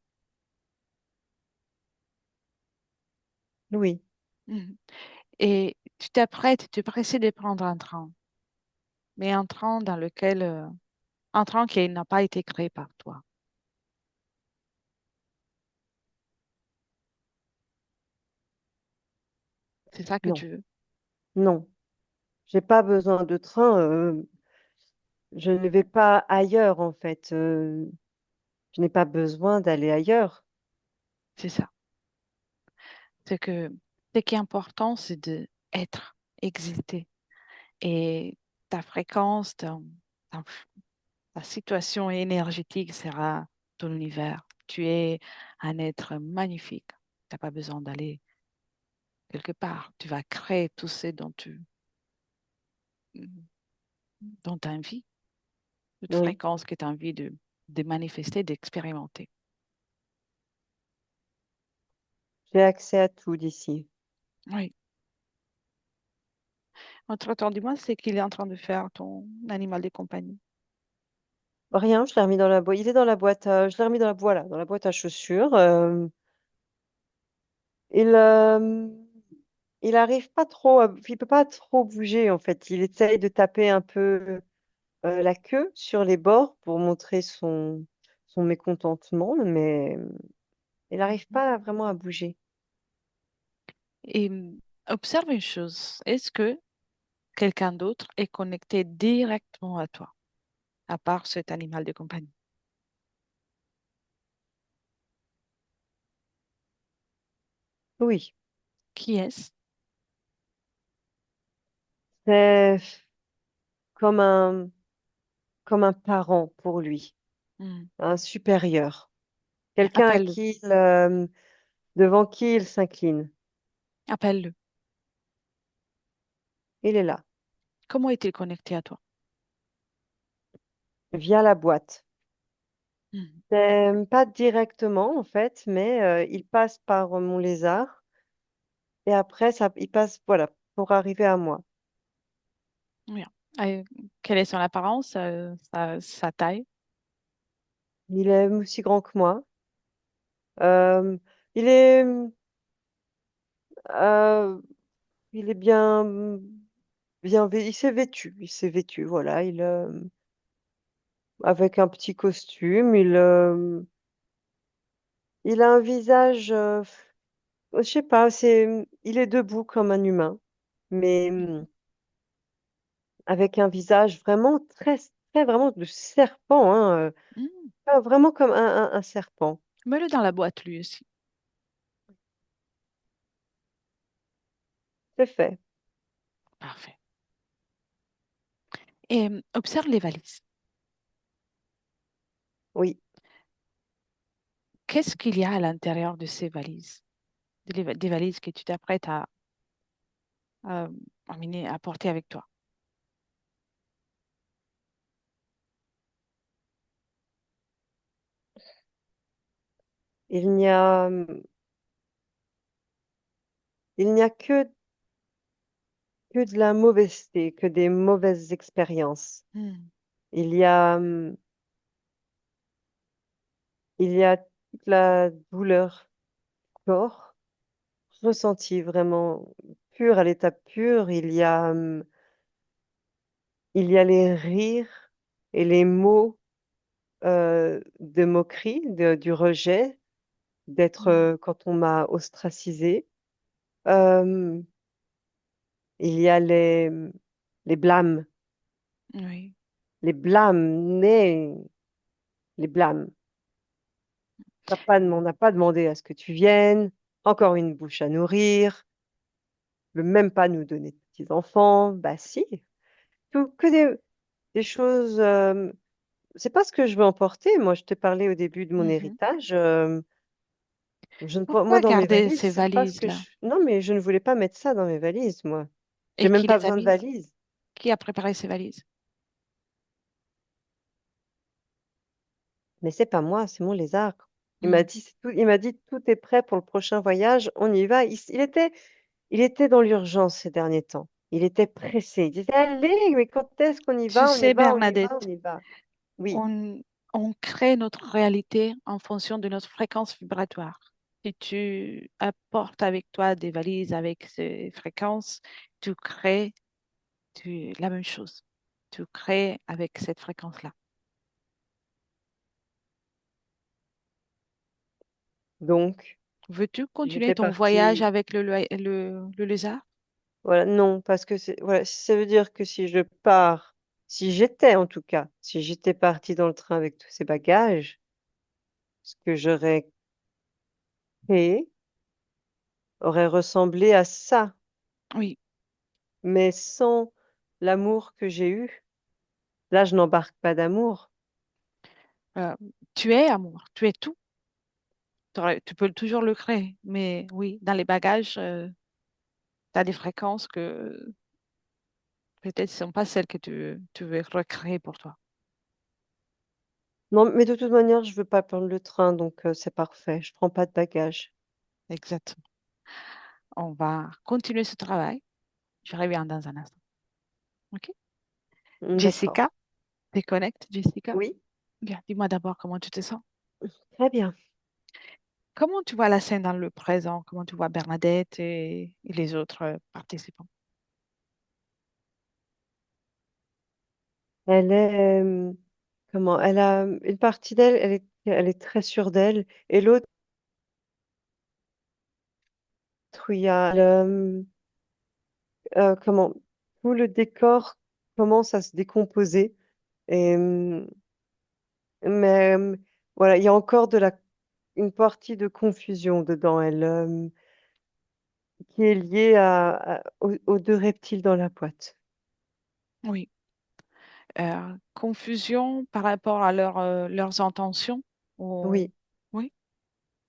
Oui. Mhm. Et tu t'apprêtes, tu es pressé de prendre un train, mais un train un train qui n'a pas été créé par toi. C'est ça que Non, tu veux. non. J'ai pas besoin de train. Je ne vais pas ailleurs, en fait. Je n'ai pas besoin d'aller ailleurs. C'est ça. C'est que ce qui est important, c'est de être, exister. Et ta fréquence, ta- ta situation énergétique sera ton univers. Tu es un être magnifique. Tu n'as pas besoin d'aller quelque part. Tu vas créer tout ce dont tu as envie, toute Oui. fréquence que tu as envie de manifester, d'expérimenter. J'ai accès à tout d'ici. Oui. Entre-temps, dis-moi, c'est qu'il est en train de faire ton animal de compagnie. Rien, je l'ai remis dans la boîte. Il est dans la boîte. Je l'ai remis dans voilà, dans la boîte à chaussures. Il, euh, il arrive pas trop, il peut pas trop bouger en fait. Il essaye de taper un peu la queue sur les bords pour montrer son mécontentement, mais il n'arrive Mhm. pas vraiment à bouger. Et observe une chose. Est-ce que quelqu'un d'autre est connecté directement à toi, à part cet animal de compagnie? Oui, Qui est-ce? c'est comme un, comme un parent pour lui, Hmm. un supérieur, quelqu'un à Appelle-le. qui, devant qui il s'incline. Appelle-le. Il est là, Comment est-il connecté à toi? via la boîte. Hmm. Pas directement en fait, mais il passe par mon lézard. et après, ça, il passe, voilà, pour arriver à moi. Bien. Euh, Quelle est son apparence, sa taille? Il est aussi grand que moi. Euh, il est, euh, il est il s'est vêtu, voilà, avec un petit costume, il a un visage, je sais pas, il est debout comme un humain, mais avec un visage vraiment très, très vraiment de serpent, hein, Hmm. vraiment comme un serpent. Mets-le dans la boîte, lui aussi. C'est fait. Parfait. Et observe les valises. Oui, Qu'est-ce qu'il y a à l'intérieur de ces valises? Des valises que tu t'apprêtes à emmener, à porter avec toi. il n'y a, il n'y a que de la mauvaiseté, que des mauvaises expériences. Hmm. Il y a, hum, il y a toute la douleur du corps ressentie vraiment pure, à l'état pur. Il y a les rires et les mots de moquerie, du rejet, d'être Hmm. quand on m'a ostracisé. Euh, il y a les blâmes, Oui. les blâmes nés, les blâmes. On n'a pas demandé à ce que tu viennes, encore une bouche à nourrir, ne veut même pas nous donner de petits-enfants. Bah si, que des choses. C'est pas ce que je veux emporter. Moi, je t'ai parlé au début de mon Mhm. héritage. Moi, Pourquoi dans mes garder valises, ces c'est pas ce que valises-là? je. Non, mais je ne voulais pas mettre ça dans mes valises, moi. J'ai Et même qui pas les a besoin de mises? valises. Qui a préparé ces valises? Mais c'est pas moi, c'est mon lézard. Hmm. Il m'a dit tout est prêt pour le prochain voyage, on y va. Il était dans l'urgence ces derniers temps. Il était pressé. Il disait, allez, mais quand est-ce qu'on y Tu va? On y sais, va, on y va, on Bernadette, y va. Oui. on, on crée notre réalité en fonction de notre fréquence vibratoire. Si tu apportes avec toi des valises avec ces fréquences, tu crées la même chose. Tu crées avec cette fréquence-là. Donc, Veux-tu continuer j'étais ton voyage partie. avec le lézard? Voilà, non, parce que voilà, ça veut dire que si je pars, si j'étais en tout cas, si j'étais partie dans le train avec tous ces bagages, ce que j'aurais créé aurait ressemblé à ça, Oui, mais sans l'amour que j'ai eu. Là, je n'embarque pas d'amour. euh, tu es amour, tu es tout. Tu peux toujours le créer, mais oui, dans les bagages, tu as des fréquences que peut-être ne sont pas celles que tu veux recréer pour toi. Non, mais de toute manière, je veux pas prendre le train, donc c'est parfait. Je prends pas de bagages. Exactement. On va continuer ce travail. Je reviens dans un instant. OK? D'accord. Jessica, déconnecte, Jessica. Oui, Bien, dis-moi d'abord comment tu te sens. très bien. Comment tu vois la scène dans le présent? Comment tu vois Bernadette et les autres participants? Elle est, comment, elle a une partie d'elle, elle est très sûre d'elle, et l'autre, il y a, comment, tout le décor commence à se décomposer, et, mais voilà, il y a encore une partie de confusion dedans, qui est liée aux deux reptiles dans la boîte. Oui. Confusion par rapport à leurs intentions? Oui, Oui,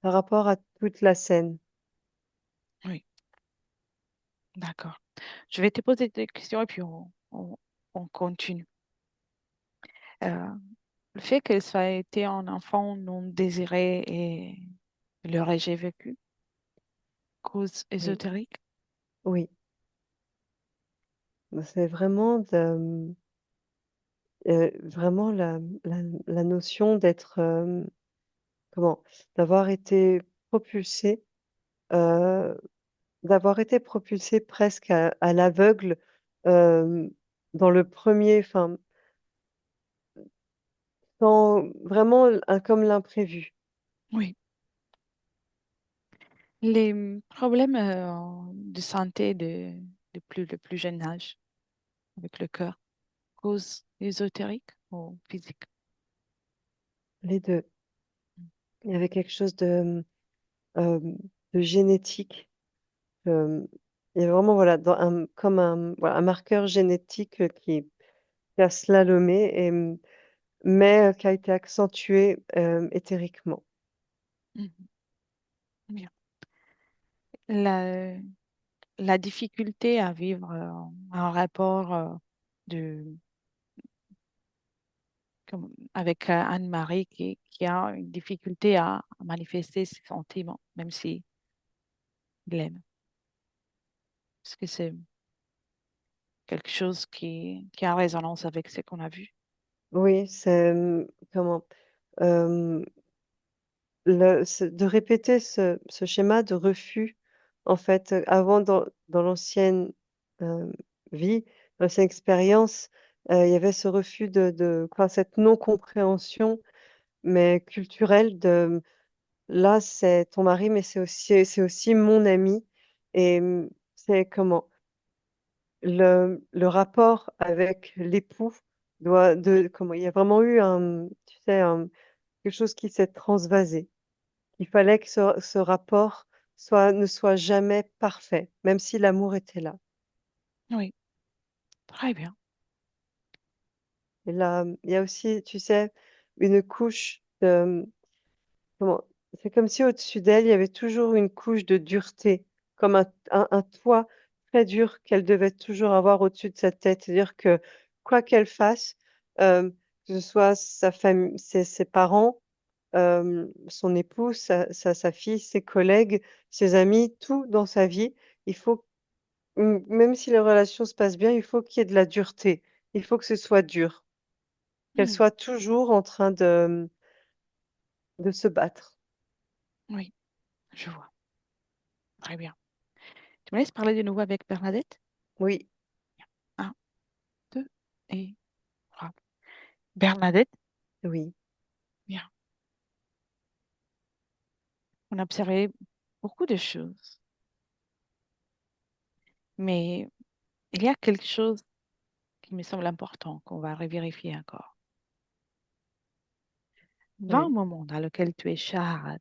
par rapport à toute la scène. oui, d'accord. Je vais te poser des questions et puis on continue. Euh, le fait que ça a été un enfant non désiré et le rejet vécu, cause Oui. ésotérique. oui. C'est vraiment vraiment la notion d'être, comment? D'avoir été propulsé, heu, d'avoir été propulsé presque à l'aveugle, hem, dans le premier, enfin, sans vraiment comme l'imprévu. Oui. Les problèmes de santé de plus jeune âge avec le cœur, cause ésotérique ou physique? Les 2. Il y avait quelque chose de génétique, hem, il y a vraiment, voilà, dans comme voilà, un marqueur génétique, qui a slalomé mais qui a été accentué, éthériquement. Mhm. Bien. La, la difficulté à vivre un rapport de, avec Anne-Marie qui a une difficulté à manifester ses sentiments, même si il l'aime. Est-ce que c'est quelque chose qui a résonance avec ce qu'on a vu? Oui, c'est, comment? Hem, de répéter ce schéma de refus, en fait, avant dans l'ancienne, hem, vie, l'ancienne expérience, il y avait ce refus de quoi? Cette non-compréhension, mais culturelle de: «Là, c'est ton mari, mais c'est aussi mon ami» et c'est comment? Le rapport avec l'époux doit Oui, de comment? Il y a vraiment eu tu sais, quelque chose qui s'est transvasé. Il fallait que ce rapport ne soit jamais parfait, même si l'amour était là. oui, très bien. Et là, il y a aussi, tu sais, une couche de, comment? C'est comme si au-dessus d'elle, il y avait toujours une couche de dureté, comme un toit très dur qu'elle devait toujours avoir au-dessus de sa tête. C'est-à-dire que quoi qu'elle fasse, que ce soit sa famille, ses parents, son époux, sa fille, ses collègues, ses amis, tout dans sa vie, il faut, même si les relations se passent bien, il faut qu'il y ait de la dureté. Il faut que ce soit dur, qu'elle Hmm, soit toujours en train de se battre. oui, je vois. Très bien. Tu me laisses parler de nouveau avec Bernadette? Oui, Un, deux et trois. Bernadette, oui, bien. On a observé beaucoup de choses, mais il y a quelque chose qui me semble important qu'on va revérifier encore. Va un oui, moment dans lequel tu es charade.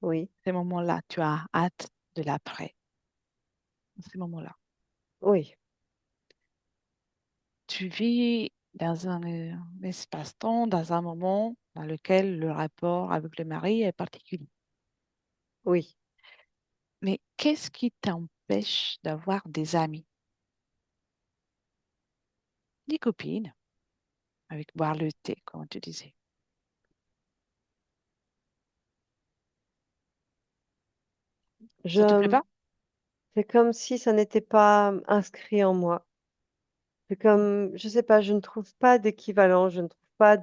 oui, Ces moments-là, tu as hâte de l'après. Ces moments-là. oui, Tu vis dans un espace-temps, dans un moment dans lequel le rapport avec le mari est particulier. oui. Mais qu'est-ce qui t'empêche d'avoir des amis, des copines, avec boire le thé, comme tu disais? Ça te plaît Je pas? C'est comme si ça n'était pas inscrit en moi. C'est comme, je sais pas, je ne trouve pas d'équivalent, je ne trouve pas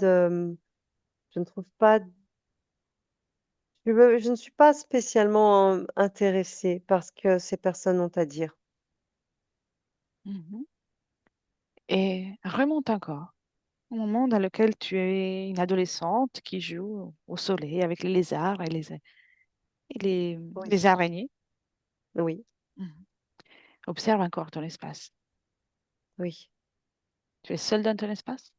je ne suis pas spécialement, intéressée par ce que ces personnes ont à dire. Mhm. Et remonte encore au moment dans lequel tu es une adolescente qui joue au soleil avec les lézards et Oui, les araignées. oui, Mhm. Observe encore ton espace. oui, Tu es seule dans ton espace?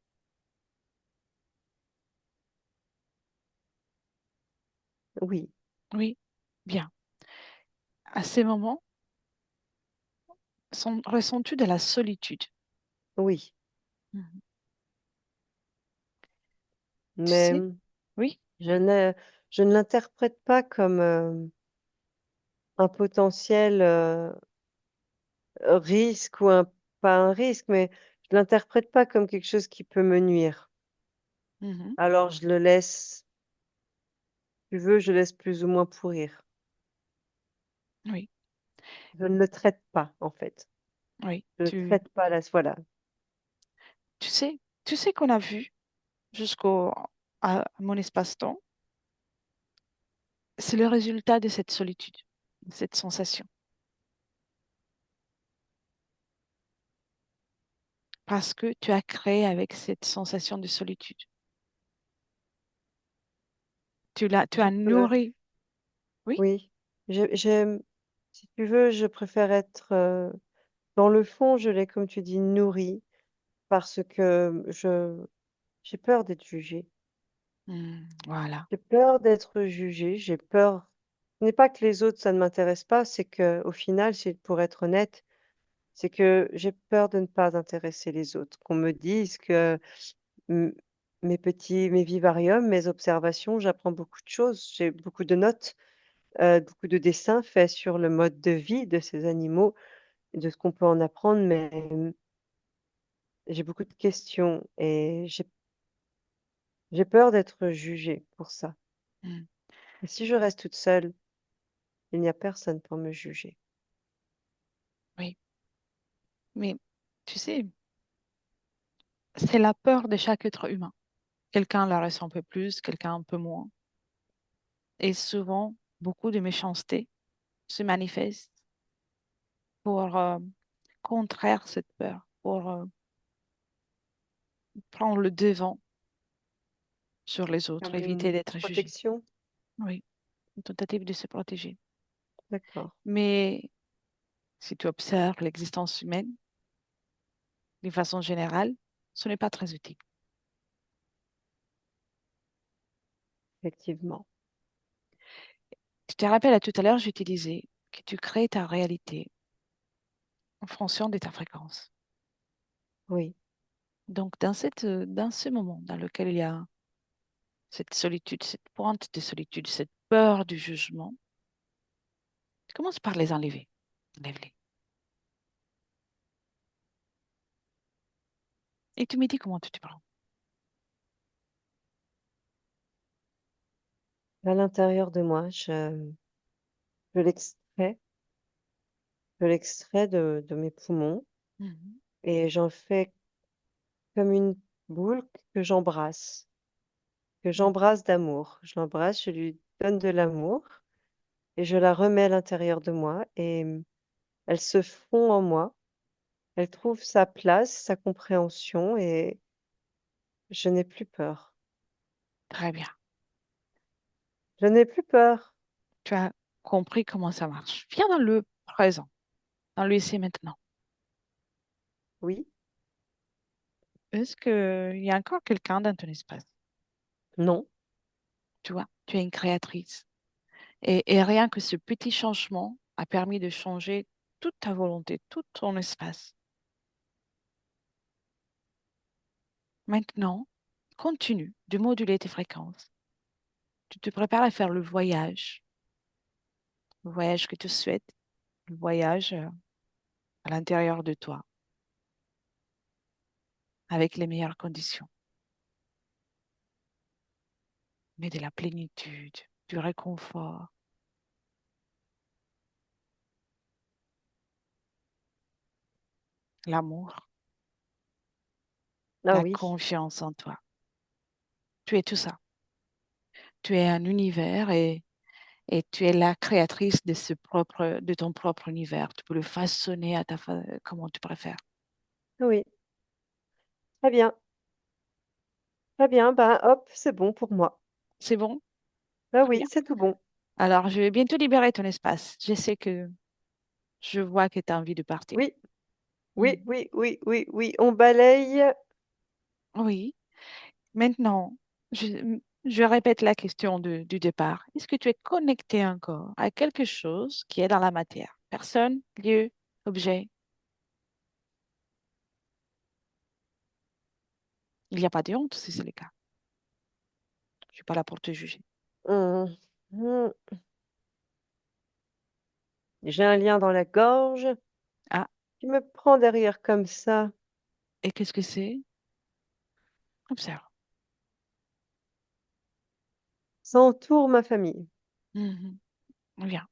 oui, Oui. Bien. À ces moments, ressens-tu de la solitude? oui, Mhm. Tu mais, sais? Oui. je ne je ne l'interprète pas comme, un potentiel, risque ou pas un risque, mais je l'interprète pas comme quelque chose qui peut me nuire. Mhm. Alors je le laisse, si tu veux, je laisse plus ou moins pourrir. Oui, Je ne le traite pas, en fait. oui. Je ne traite pas la, voilà. Tu sais, tu sais qu'on a vu jusqu'au à mon espace-temps, c'est le résultat de cette solitude, de cette sensation. Parce que tu as créé avec cette sensation de solitude. Tu Je as peux, nourri. Oui. oui. Si tu veux, je préfère être, dans le fond, je l'ai, comme tu dis, nourri parce que j'ai peur d'être jugée. Voilà. J'ai peur d'être jugée, j'ai peur. Ce n'est pas que les autres, ça ne m'intéresse pas, c'est que, au final, c'est pour être honnête, c'est que j'ai peur de ne pas intéresser les autres. Qu'on me dise que m- mes vivariums, mes observations, j'apprends beaucoup de choses. J'ai beaucoup de notes, beaucoup de dessins faits sur le mode de vie de ces animaux, et de ce qu'on peut en apprendre, mais j'ai beaucoup de questions et j'ai peur d'être jugée pour ça. Mm, Et si je reste toute seule, il n'y a personne pour me juger. oui. Mais tu sais, c'est la peur de chaque être humain. Quelqu'un la ressent un peu plus, quelqu'un un peu moins. Et souvent, beaucoup de méchanceté se manifeste pour contraire cette peur, pour prendre le devant sur les autres, Comme éviter une d'être jugé. protection? Oui, une tentative de se protéger. D'accord, Mais si tu observes l'existence humaine, d'une façon générale, ce n'est pas très utile. effectivement. Tu te rappelles à tout à l'heure, je te disais que tu crées ta réalité en fonction de ta fréquence. Oui. Donc, dans ce moment dans lequel il y a cette solitude, cette pointe de solitude, cette peur du jugement, tu commences par les enlever. Enlève-les. Et tu me dis comment tu te prends. À l'intérieur de moi, je l'extrais, je l'extrais de mes poumons Mhm. et j'en fais comme une boule que j'embrasse d'amour. Je l'embrasse, je lui donne de l'amour et je la remets à l'intérieur de moi et elle se fond en moi. Elle trouve sa place, sa compréhension et je n'ai plus peur. Très bien. Je n'ai plus peur. Tu as compris comment ça marche. Viens dans le présent, dans le ici et maintenant. Oui, Est-ce qu'il y a encore quelqu'un dans ton espace? non, Tu vois, tu es une créatrice. Et rien que ce petit changement a permis de changer toute ta volonté, tout ton espace. Maintenant, continue de moduler tes fréquences. Tu te prépares à faire le voyage que tu souhaites, le voyage à l'intérieur de toi, avec les meilleures conditions, mais de la plénitude, du réconfort, l'amour, ah la oui, confiance en toi. Tu es tout ça. Tu es un univers et tu es la créatrice de ton propre univers. Tu peux le façonner comment tu préfères. oui, très bien, très bien, ben hop, c'est bon pour moi. C'est bon? Ah Très oui, bien. c'est tout bon. Alors, je vais bientôt libérer ton espace. Je sais que je vois que tu as envie de partir. Oui, oui, Mhm. oui, oui, oui, oui, on balaye. Oui. Maintenant, je répète la question du départ. Est-ce que tu es connecté encore à quelque chose qui est dans la matière? Personne, lieu, objet? Il n'y a pas de honte si c'est le cas. Je ne suis pas là pour te juger. Hum, hum. J'ai un lien dans la gorge Ah, qui me prend derrière comme ça. et qu'est-ce que c'est? Observe. Ça entoure ma famille. Mhm. Bien.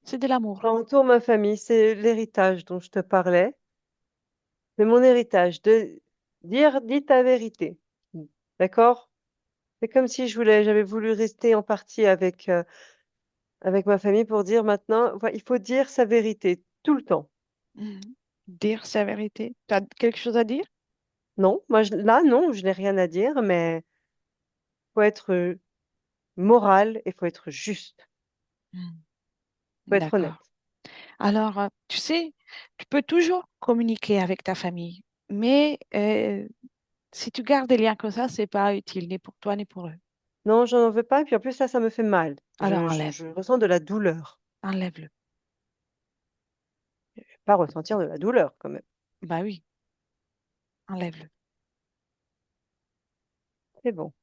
C'est de l'amour. Ça entoure ma famille, c'est l'héritage dont je te parlais. C'est mon héritage de dire, dis ta vérité. D'accord? C'est comme si j'avais voulu rester en partie avec ma famille pour dire maintenant, il faut dire sa vérité tout le temps. Mhm. Dire sa vérité. Tu as quelque chose à dire? Non, là, non, je n'ai rien à dire, mais faut être moral et faut être juste, Mhm. faut être D'accord. honnête. Alors, tu sais, tu peux toujours communiquer avec ta famille, mais si tu gardes des liens comme ça, c'est pas utile ni pour toi ni pour eux. Non, j'en veux pas. Et puis en plus, là, ça me fait mal. Alors Je ressens de la douleur. enlève-le. Pas ressentir de la douleur, quand même. Bah oui, enlève-le. C'est bon.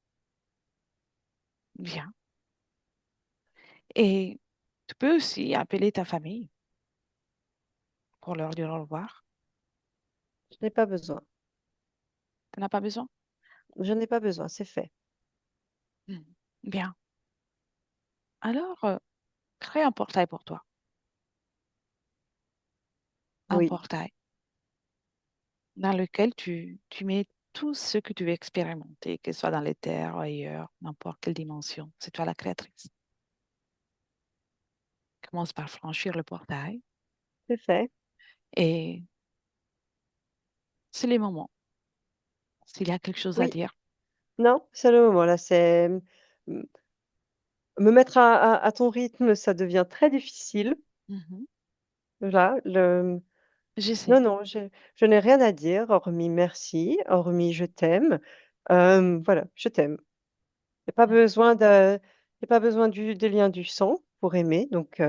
Bien. Et tu peux aussi appeler ta famille pour leur dire au revoir. Je n'ai pas besoin. Tu n'as pas besoin? Je n'ai pas besoin. C'est fait. Hmm. Bien. Alors, crée un portail pour toi. Un Oui, portail dans lequel tu mets tout ce que tu veux expérimenter, que ce soit dans les terres ou ailleurs, n'importe quelle dimension. C'est toi la créatrice. Commence par franchir le portail c'est fait. et c'est les moments. S'il y a quelque chose à Oui. dire, Non, c'est le moment. Là, c'est me mettre à ton rythme, ça devient très difficile. mhm, Là, j'essaie. non, non, je n'ai rien à dire, hormis merci, hormis je t'aime. Voilà, je t'aime. Il n'y a pas Mhm. besoin y a pas besoin des liens du sang pour aimer, donc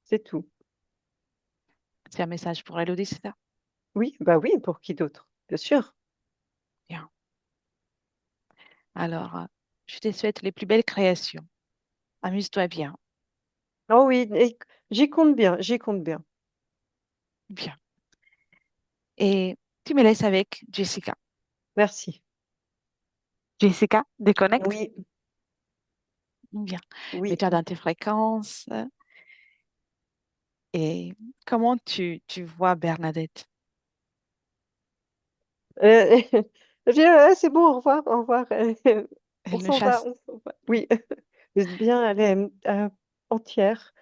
c'est tout. C'est un message pour Elodie, c'est ça? Oui, bah oui, pour qui d'autre? Bien sûr. Bien. Alors, je te souhaite les plus belles créations. Amuse-toi bien. Oh oui, et j'y compte bien, j'y compte bien. Bien. Et tu me laisses avec Jessica. Merci. Jessica, déconnecte. Oui, Bien. oui. Mets-toi dans tes fréquences. Et comment tu vois Bernadette? Euh, c'est bon, au revoir, au revoir. On Elle me s'en va, chasse. on s'en va. Oui, bien, elle est entière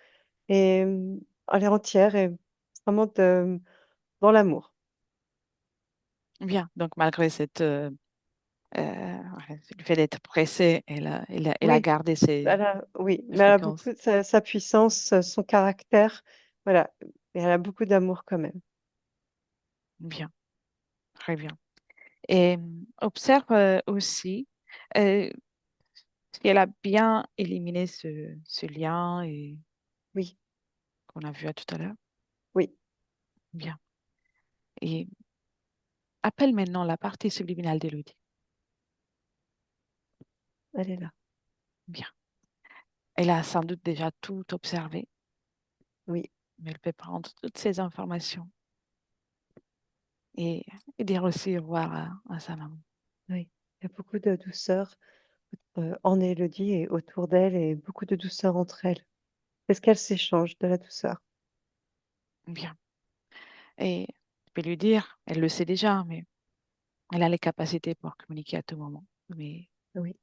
et elle est entière et vraiment dans l'amour. Bien. Donc, malgré le fait d'être pressée, elle a Oui, gardé ses oui, mais elle a fréquences. beaucoup de sa puissance, son caractère, voilà. Et elle a beaucoup d'amour quand même. Bien. Très bien. Et observe aussi euh, si elle a bien éliminé ce lien Oui, qu'on a vu à tout à l'heure. oui, Bien. Et appelle maintenant la partie subliminale d'Élodie. elle est là. Bien. Elle a sans doute déjà tout observé, Oui, mais elle peut prendre toutes ces informations et, et dire aussi au revoir à sa maman. oui. Il y a beaucoup de douceur en Élodie et autour d'elle et beaucoup de douceur entre elles. Est-ce qu'elles s'échangent de la douceur? Bien. Et tu peux lui dire, elle le sait déjà, mais elle a les capacités pour communiquer à tout moment. Mais Oui,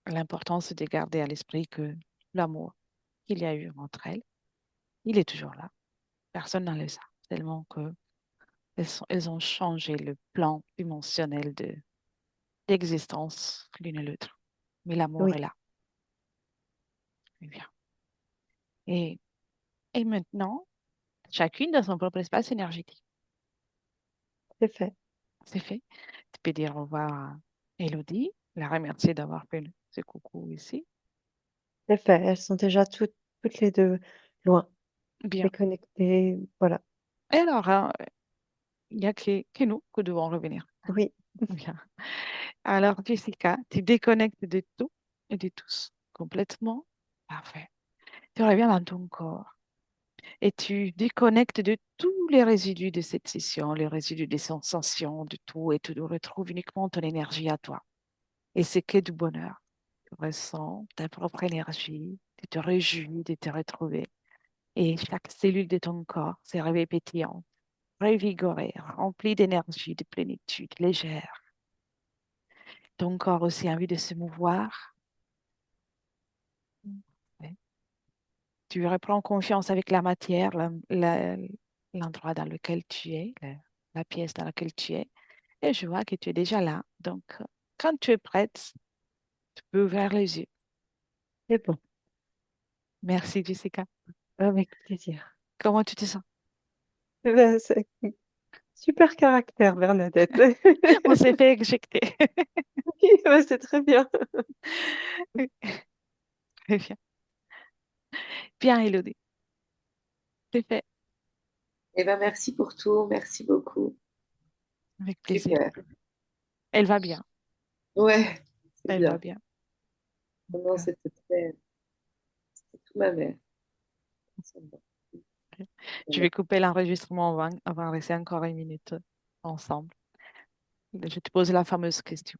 l'important, c'est de garder à l'esprit que l'amour qu'il y a eu entre elles, il est toujours là. Personne n'en le sait. Tellement que elles ont changé le plan dimensionnel d'existence l'une et l'autre. Mais l'amour est oui, là. Eh bien. Et, et maintenant, chacune dans son propre espace énergétique. c'est fait. C'est fait. Tu peux dire au revoir à Elodie, la remercier d'avoir fait ce coucou ici. C'est fait. Elles sont déjà toutes les deux loin, Bien. déconnectées. Voilà. Et alors, hein, il n'y a que nous qui devons revenir. Oui, Bien. Alors, Jessica, tu déconnectes de tout et de tous complètement. Parfait. Tu reviens dans ton corps et tu déconnectes de tous les résidus de cette session, les résidus des sensations, de tout, et tu retrouves uniquement ton énergie à toi. Et c'est que du bonheur. ressens ta propre énergie, tu te réjouis de te retrouver. Et chaque cellule de ton corps se réveille pétillante, revigorée, remplie d'énergie, de plénitude, légère. Ton corps aussi a envie de se mouvoir. Ouais. Tu reprends confiance avec la matière, l'endroit dans lequel tu es, la pièce dans laquelle tu es. Et je vois que tu es déjà là. Donc, quand tu es prête, tu peux ouvrir les yeux. C'est bon, Merci, Jessica. avec plaisir. Comment tu te sens? Eh ben, super caractère, Bernadette. On s'est fait éjecter. Oui, ouais, c'est très bien. Très bien. Bien, Elodie. C'est fait. Eh ben, merci pour tout. Merci beaucoup. Avec plaisir. Super. Elle va bien. Ouais, c'est Elle va bien. bien. Donc, Non, c'était tout ma mère. Ça me va. je vais couper l'enregistrement avant de rester encore une minute ensemble. Je te pose la fameuse question.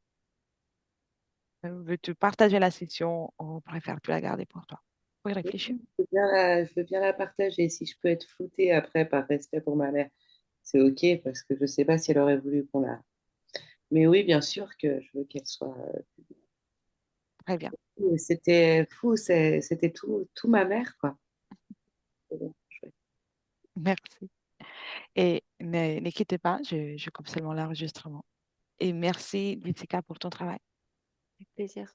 Veux-tu partager la session ou préfères-tu la garder pour toi? Oui, Oui, réfléchis. je veux bien la partager. Si je peux être floutée après par respect pour ma mère, c'est OK parce que je ne sais pas si elle aurait voulu qu'on la. Mais oui, bien sûr que je veux qu'elle soit. Très bien. C'était fou, c'était tout ma mère, quoi. C'est bon, chouette. Merci. Et ne quittez pas, je coupe seulement l'enregistrement. Et merci, Jessica, pour ton travail. Avec plaisir.